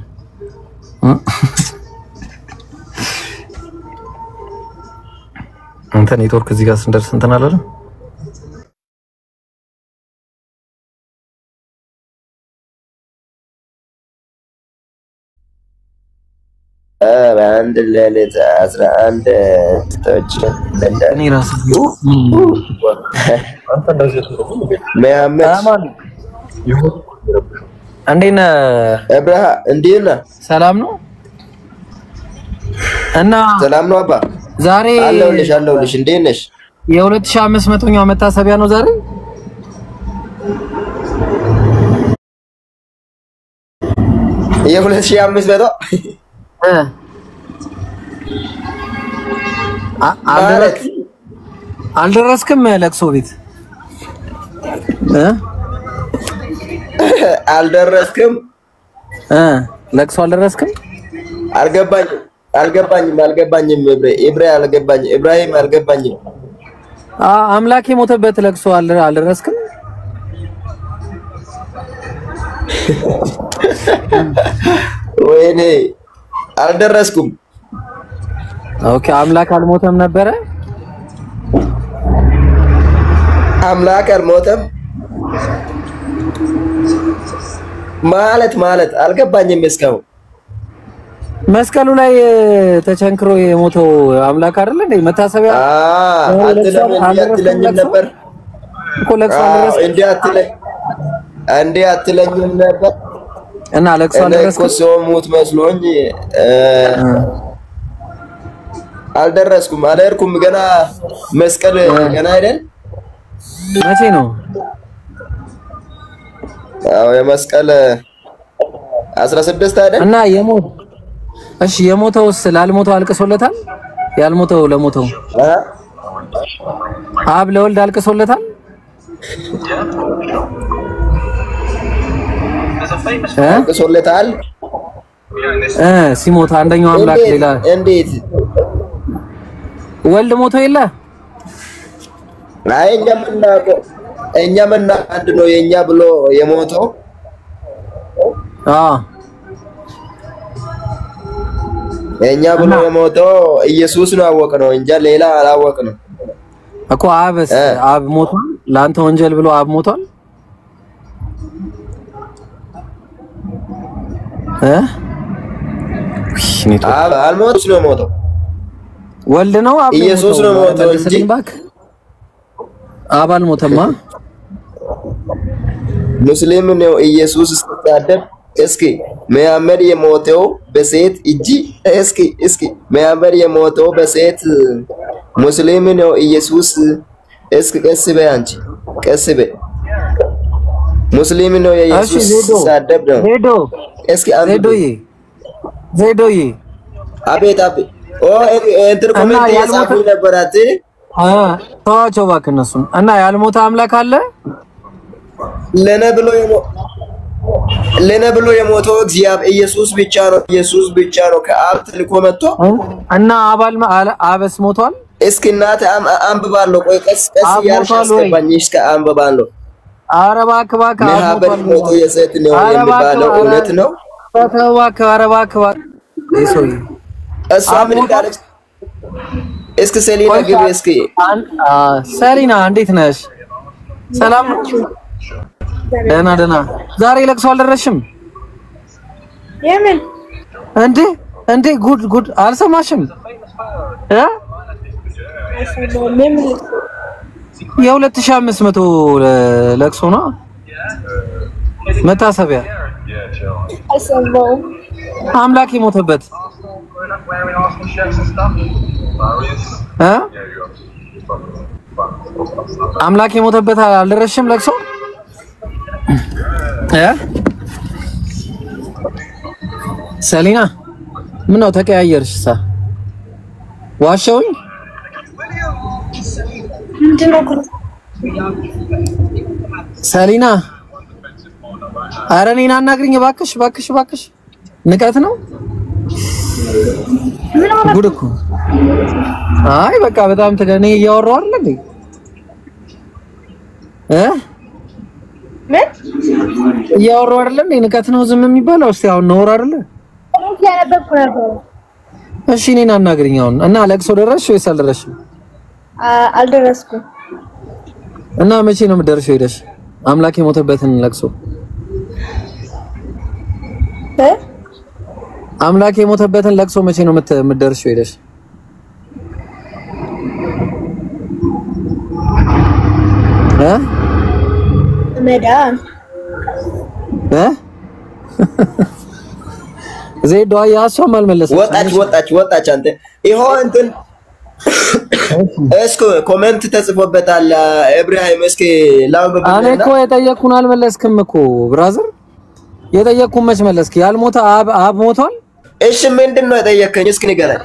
S8: አንተ ኔትወርክ እዚህ ጋር ስንደርስ እንትን አላለም።
S16: በአንድ ሌሊት 11 ቶች
S8: እኔ ራስ
S16: መሐመድ
S8: እንዴና
S16: አብርሃ እንዴና
S8: ሰላም ነው እና
S16: ሰላም ነው አባ
S8: ዛሬ
S16: አለሁልሽ እንዴት ነሽ
S8: የ2500ኛው መታሰቢያ ነው ዛሬ
S16: የ2500
S8: አልደረስክም ለቅሶ ቤት
S16: አልደረስክም
S8: ለቅሶ አልደረስክም
S16: አልገባኝም ኢብራሂም አልገባኝም
S8: አምላክ የሞተበት ለቅሶ አልደረስክም
S16: ወይኔ አልደረስኩም
S8: ኦኬ አምላክ አልሞተም ነበረ
S16: አምላክ አልሞተም ማለት አልገባኝም እስካሁን
S8: መስቀሉ ላይ ተቸንክሮ የሞተው አምላክ አይደል እንዴ መታሰቢያ
S16: አትለኝም ነበር
S8: እኮ ለቅሶ አልደረስክም
S16: እንዴ አትለኝም ነበር
S8: እና ለቅሶ አልደረስክም
S16: ሰው ሞት መስሎኝ አልደረስኩም ገና መስቀል ገና አይደል
S8: መቼ ነው
S16: አዎ የመስቀል 16 አይደል
S8: እና እሺ የሞተውስ ላልሞተው አልቅሶለታል ያልሞተው ለሞተው አብ ለወልድ አልቅሶለታል
S16: አልቅሶለታል
S8: ሲሞት አንደኛው አምላክ ሌላ
S16: እንዴት
S8: ወልድ ሞቶ የለ
S16: አይ እኛ ምን አንድ ነው የኛ ብሎ የሞተው የኛ ብሎ የሞተው ኢየሱስ ነው አወቅነው እንጂ ሌላ አላወቅንም
S8: እኮ አብ ሞቷል ላንተ ወንጀል ብሎ አብ ሞቷል
S16: አልሞተም ነው ሞተው
S8: ወልድ ነው አብ
S16: ኢየሱስ ነው ሞተው እንጂ
S8: አብ አልሞተማ
S16: ሙስሊም ነው ኢየሱስ ሲሳደብ እስኪ መሐመድ የሞተው በሴት እጂ እስኪ መሐመድ የሞተው በሴት ሙስሊም ነው ኢየሱስ እስኪ ቀስ በይ አንቺ ቀስ በይ ሙስሊም ነው ኢየሱስ ሲሳደብ ነው እስኪ
S8: ዜዶዬ
S16: አቤት እንትን ኮሜንት ያጻፉ ነበራት
S8: ተዋቸው እባክህ እነሱን እና ያልሞተ አምላክ አለ
S16: ለነ ብሎ የሞተው እግዚአብሔር ኢየሱስ ብቻ ነው ከአብ ተልኮ መጥቶ
S8: እና አበስ ሞቷል
S16: እስኪ እናት አንብባለሁ ቆይ ቀስ ያልሽ አስገባኝሽ ከአንብባለሁ
S8: ኧረ እባክህ
S16: መሐመድ ሞቶ የሴት ነው የሚባለው እውነት ነው
S8: ኧረ እባክህ እሶይ
S16: እሷ ምን እንዳለች እስኪ ሰሊና ግቢ እስኪ
S8: ሰሊና እንዴት ነሽ ሰላም ደህና ዛሬ ለቅሶ አልደረሽም
S7: የምን
S8: እንዴ ጉድ አልሰማሽም የ2500 ለቅሶ ነው መታሰቢያ አምላክ የሞተበት አምላክ የሞተበት አልደረሽም ለቅሶ ሰሊና ምን ነው ተቀያየርሽሳ ዋሻውኝ ሰሊና ኧረ እኔን አናግሪኝ እባክሽ ንቀት ነው ጉድ እኮ አይ በቃ በጣም ተገኔ እያወራሁ አይደል እንዴ
S7: ምን
S8: እያወራሁ አይደል እንዴ ንቀት ነው ዝም የሚባለው እስቲ አሁን ነው አይደል
S7: ያነበብኩ ነበር
S8: እሺ እኔን አናግሪኝ አሁን እና ለቅሶ ደረስሽ ወይስ አልደረስሽም
S7: አልደረስኩም
S8: እና መቼ ነው የምትደርሺው ሄደሽ አምላክ የሞተበትን ለቅሶ አምላክ የሞተበትን ለቅሶ መቼ ነው የምትደርሺው ሄደሽ?
S7: መዳን
S8: ዜዶ ያሷም አልመለሰች።
S16: ወጣች አንተ ይሄው እንትን እስኪ ኮሜንት ተጽፎበታል ኢብራሂም እስኪ ላውበብ
S8: እኔ እኮ የጠየቅኩን አልመለስክም እኮ ብራዘር የጠየቅኩን መች መለስክ? ያልሞተ አብ ሞቷል?
S16: እሺ ምንድነው የጠየከኝ እስኪ ንገረኝ።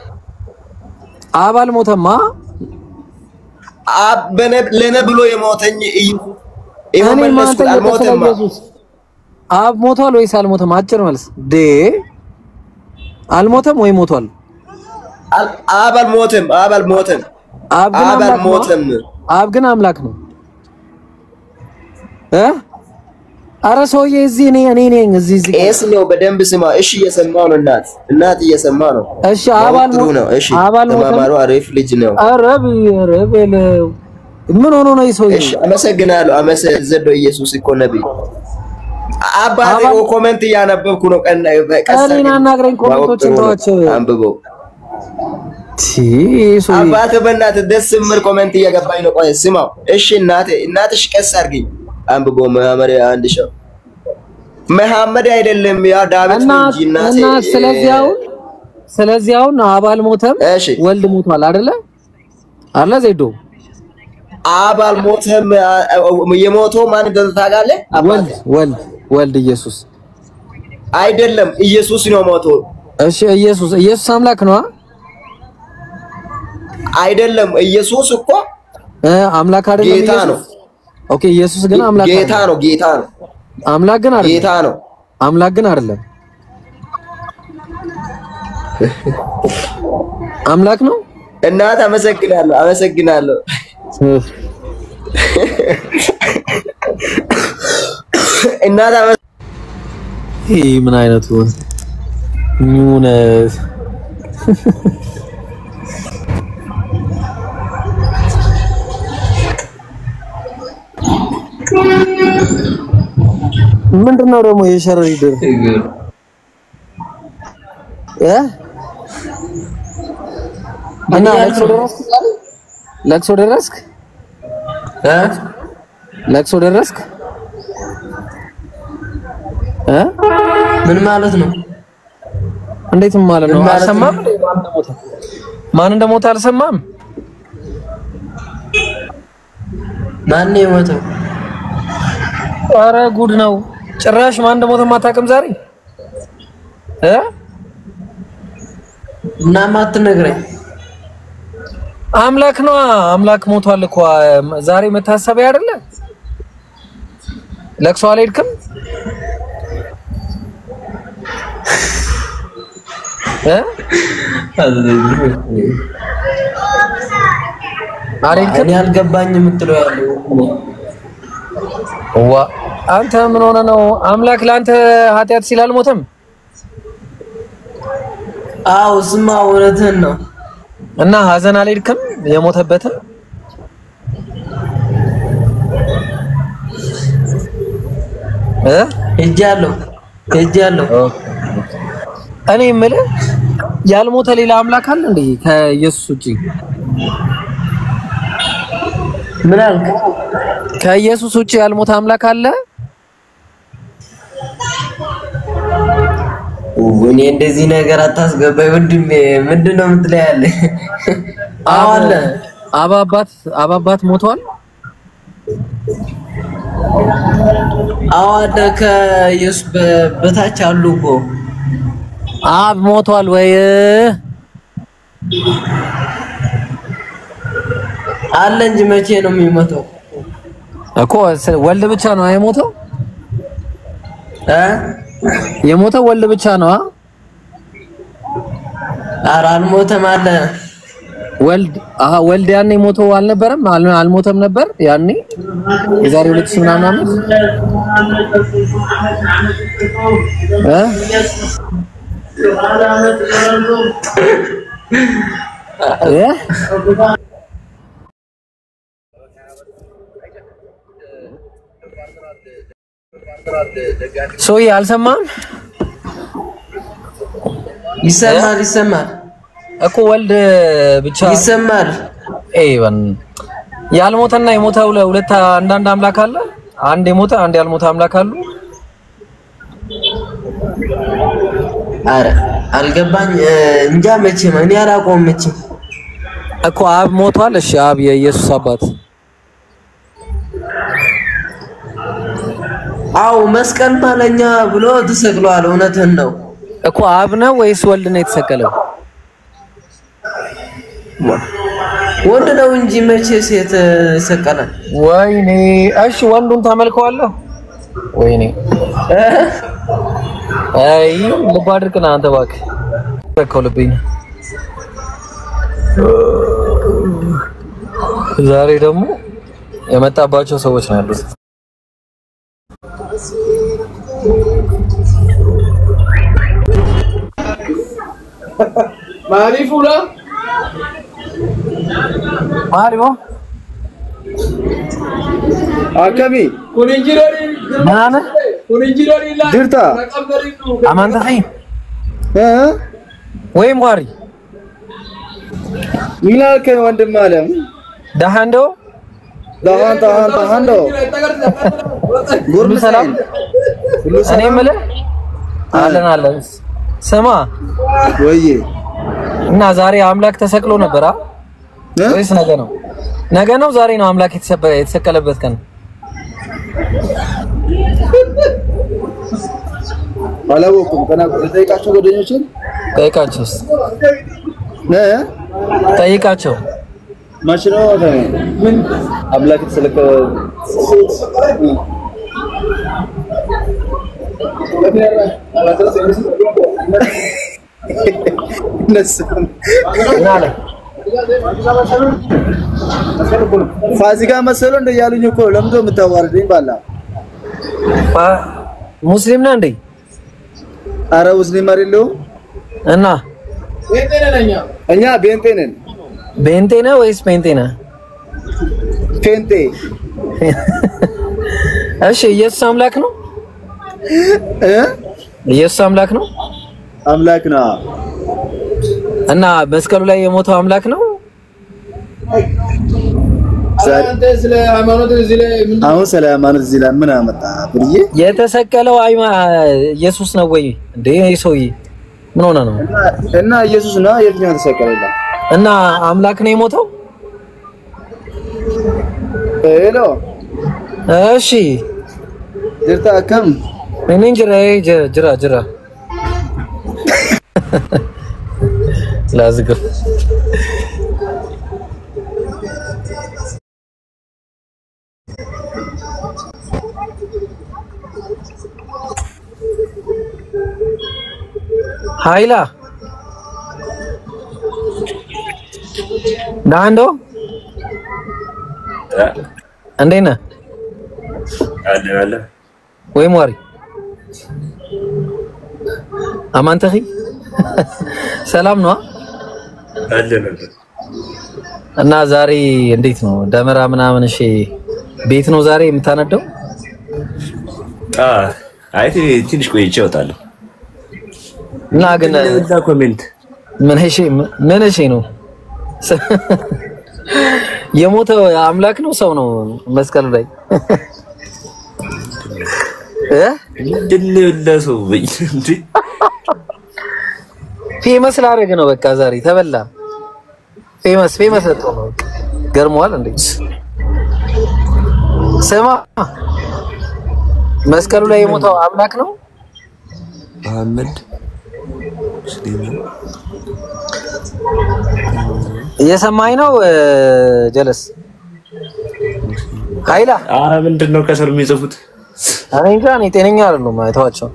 S8: አብ አልሞተማ።
S16: አብ ለነ ብሎ የሞተኝ ይሄው መለስኩ አልሞተም።
S8: አብ ሞቷል ወይስ አልሞተም? አጭር መልስ ዴ አልሞተም ወይ ሞቷል?
S16: አብ አልሞተም።
S8: አብ ግን አምላክ ነው። አረ ሰውዬ እዚህ እኔ ነኝ እዚህ
S16: ኤስ ነው በደንብ ስማ። እሺ እየሰማው ነው እናት እየሰማው ነው።
S8: እሺ አብ አልሞተም።
S16: እሺ ተማማሩ አሪፍ ልጅ ነው።
S8: አረብ ምን ሆኖ ነው ይሰውዬ?
S16: እሺ አመሰግናለሁ። ዘዶ ኢየሱስ እኮ ነብይ አባቴ ኮሜንት እያነበብኩ ነው።
S8: ቀስና አናግረኝ ኮሜንቶችን ተዋቸው
S16: አንብበው አባቴ በእናትህ ደስ የሚል ኮሜንት እየገባኝ ነው። ቆይ ስማው። እሺ እናትሽ ቀስ አድርጊኝ አንብበው። መሐመድ አይደለም ያ ዳዊት እንጂ እናቴ።
S8: ስለዚህ አሁን አብ አልሞተም ወልድ ሞቷል አይደለ? አለ ዜዶ
S16: አብ አልሞተም። የሞተው ማን እንደሆነ ታውቃለህ?
S8: ወልድ ኢየሱስ
S16: አይደለም፣ ኢየሱስ ነው ሞተው።
S8: እሺ ኢየሱስ አምላክ ነው አይደለም?
S16: ኢየሱስ እኮ
S8: አምላክ አይደለም፣
S16: ጌታ ነው።
S8: ኦኬ ኢየሱስ ግን አምላክ
S16: ጌታ ነው።
S8: አምላክ ግን አይደለም።
S16: ጌታ ነው።
S8: አምላክ ግን አይደለም። አምላክ ነው።
S16: እናት አመሰግናለሁ። እናት
S8: ይሄ ምን አይነቱ ኑነት ምንድነው ደግሞ የሸረሪት እና ለቅሶ ደረስክ?
S13: ምን ማለት ነው?
S8: እንዴት ማለት ነው? አልሰማም። ማን እንደሞተ አልሰማም።
S13: ማን የሞተው?
S8: ኧረ ጉድ ነው። ጭራሽ ማን እንደሞተ ማታውቅም ዛሬ
S13: እና ማትነግረኝ?
S8: አምላክ ነው። አምላክ ሞቷል እኮ ዛሬ መታሰቢያ አይደለ? ለቅሶ አልሄድክም?
S13: እኔ አልገባኝም የምትለው ያለው
S8: አንተ ምን ሆነ ነው? አምላክ ለአንተ ኃጢአት ሲል አልሞተም?
S13: አዎ ስማ እውነትህን ነው።
S8: እና ሀዘን አልሄድክም? የሞተበትን
S13: ሄጃለሁ።
S8: እኔ የምልህ ያልሞተ ሌላ አምላክ አለ እንዴ ከኢየሱስ ውጪ?
S13: ምን አልክ?
S8: ከኢየሱስ ውጪ ያልሞተ አምላክ አለ?
S13: እኔ እንደዚህ ነገር አታስገባኝ ወንድሜ። ምንድነው የምትለው ያለ?
S8: አዎ አለ። አባባት ሞቷል?
S13: አዎ አለ። ከኢየሱስ በታች አሉ እኮ።
S8: አብ ሞቷል ወይ?
S13: አለ እንጂ መቼ ነው የሚሞተው?
S8: እኮ ወልድ ብቻ ነው የሞተው? የሞተው ወልድ ብቻ ነው?
S13: ኧረ አልሞተም አለ።
S8: ወልድ ያኔ ሞተው አልነበረም? አልሞተም ነበር ያኔ የዛሬ 2 ምናምን ዓመት ሰውዬ አልሰማም?
S13: ይሰማል
S8: እኮ ወልድ ብቻ
S13: ይሰማል።
S8: ኤቨን ያልሞተና የሞተ ሁለት አንዳንድ አምላክ አለ። አንድ የሞተ አንድ ያልሞተ አምላክ አሉ።
S13: አረ አልገባኝ እንጃ መቼም እኔ አላውቀውም መቼም
S8: እኮ አብ ሞቷል። እሺ አብ የኢየሱስ አባት
S13: አው መስቀል ማለኛ ብሎ ተሰቅሏል። እውነትን ነው
S8: እኮ አብ ነው ወይስ ወልድ ነው የተሰቀለው?
S13: ወንድ ነው እንጂ መቼ ሴት ይሰቀላል?
S8: ወይኔ እሺ ወንዱን ታመልከዋለህ? ወይኔ አይ ልብ አድርግና አንተ እባክህ ተከውልብኝ። ዛሬ ደግሞ የመጣባቸው ሰዎች ነው ያሉት።
S17: ማሪፉላ
S8: ማሪዮ
S2: አከሚ
S17: ኩንጅሮሪ
S8: ማነ
S17: ኩንጅሮሪ ላ
S2: ድርታ
S8: አማንተ ኸይ ወይ ማሪ
S2: ሚላከ ወንድም አለም
S8: ዳሃንዶ
S2: ዳሃንዶ
S8: ጉርም ሰላም እኔ የምልህ አለን ስማ
S2: ወይ
S8: እና ዛሬ አምላክ ተሰቅሎ ነበር ወይስ ነገ ነው? ነገ ነው ዛሬ ነው አምላክ የተሰቀለበት ቀን?
S2: አላወኩም። ጠይቃቸው ጓደኞችን
S8: ጠይቃቸውስ ጠይቃቸው
S2: መች ነው ምን አምላክ የተሰቀለ ፋሲካ መሰሎ እንደ ያሉኝ እኮ ለምዶ የምታዋርደኝ ባላ
S8: ሙስሊም ነህ እንዴ?
S2: አረ ሙስሊም አይደለው
S8: እና
S2: እኛ ቤንቴ ነን።
S8: ቤንቴ ነህ ወይስ ፔንቴ ነህ?
S2: ፔንቴ።
S8: እሺ ኢየሱስ አምላክ ነው? ኢየሱስ አምላክ ነው?
S2: አምላክ ነው።
S8: እና መስቀሉ ላይ የሞተው አምላክ ነው?
S17: ስለ ሃይማኖት እዚህ ላይ ምን አመጣ ብዬ
S8: የተሰቀለው ኢየሱስ ነው ወይ እንዴ? ሰውዬ ምን ሆነ ነው?
S2: እና ኢየሱስ ነው የትኛው ተሰቀለላ?
S8: እና አምላክ ነው የሞተው?
S2: ሄሎ
S8: እሺ
S2: ድርታ ከም
S8: እኔ ጅራ ላዝግ ሃይላ ዳንዶ እንዴት ነህ?
S3: አለ
S8: ወይ ሟሪ አማንተኺ ሰላም ነው
S3: አለ
S8: እና ዛሬ እንዴት ነው ደመራ ምናምን? እሺ ቤት ነው ዛሬ የምታነደው?
S3: አይ ትንሽ ቆይቼ እወጣለሁ።
S8: እና ግን
S3: ኮሜንት
S8: ምን እሺ ነው የሞተው አምላክ ነው ሰው ነው መስቀል ላይ
S3: ድልለሰው እንዴ
S8: ፌመስ ላደርግ ነው በቃ ዛሬ ተበላ። ፌመስ ነው ገርሟል እንዴ? ስማ መስቀሉ ላይ የሞተው አምላክ ነው
S3: መሐመድ
S8: እየሰማኝ ነው ጀለስ ሃይላ?
S3: አረ ምንድነው ከስር የሚጽፉት?
S8: እኔ እንጃ እኔ ጤነኛ አይደለም። አይተዋቸው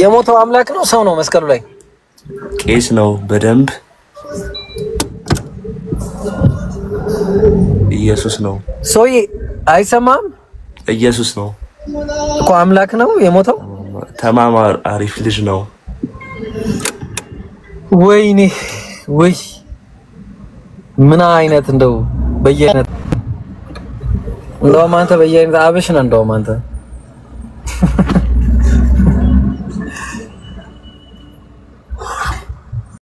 S8: የሞተው አምላክ ነው ሰው ነው መስቀሉ ላይ?
S3: ቄስ ነው በደንብ ኢየሱስ ነው።
S8: ሶይ አይሰማም?
S3: ኢየሱስ ነው
S8: እኮ አምላክ ነው የሞተው።
S3: ተማማር አሪፍ ልጅ ነው።
S8: ወይኔ ወይ ምን አይነት እንደው በየአይነት እንደውም አንተ በየአይነት አብሽ ነህ እንደውም አንተ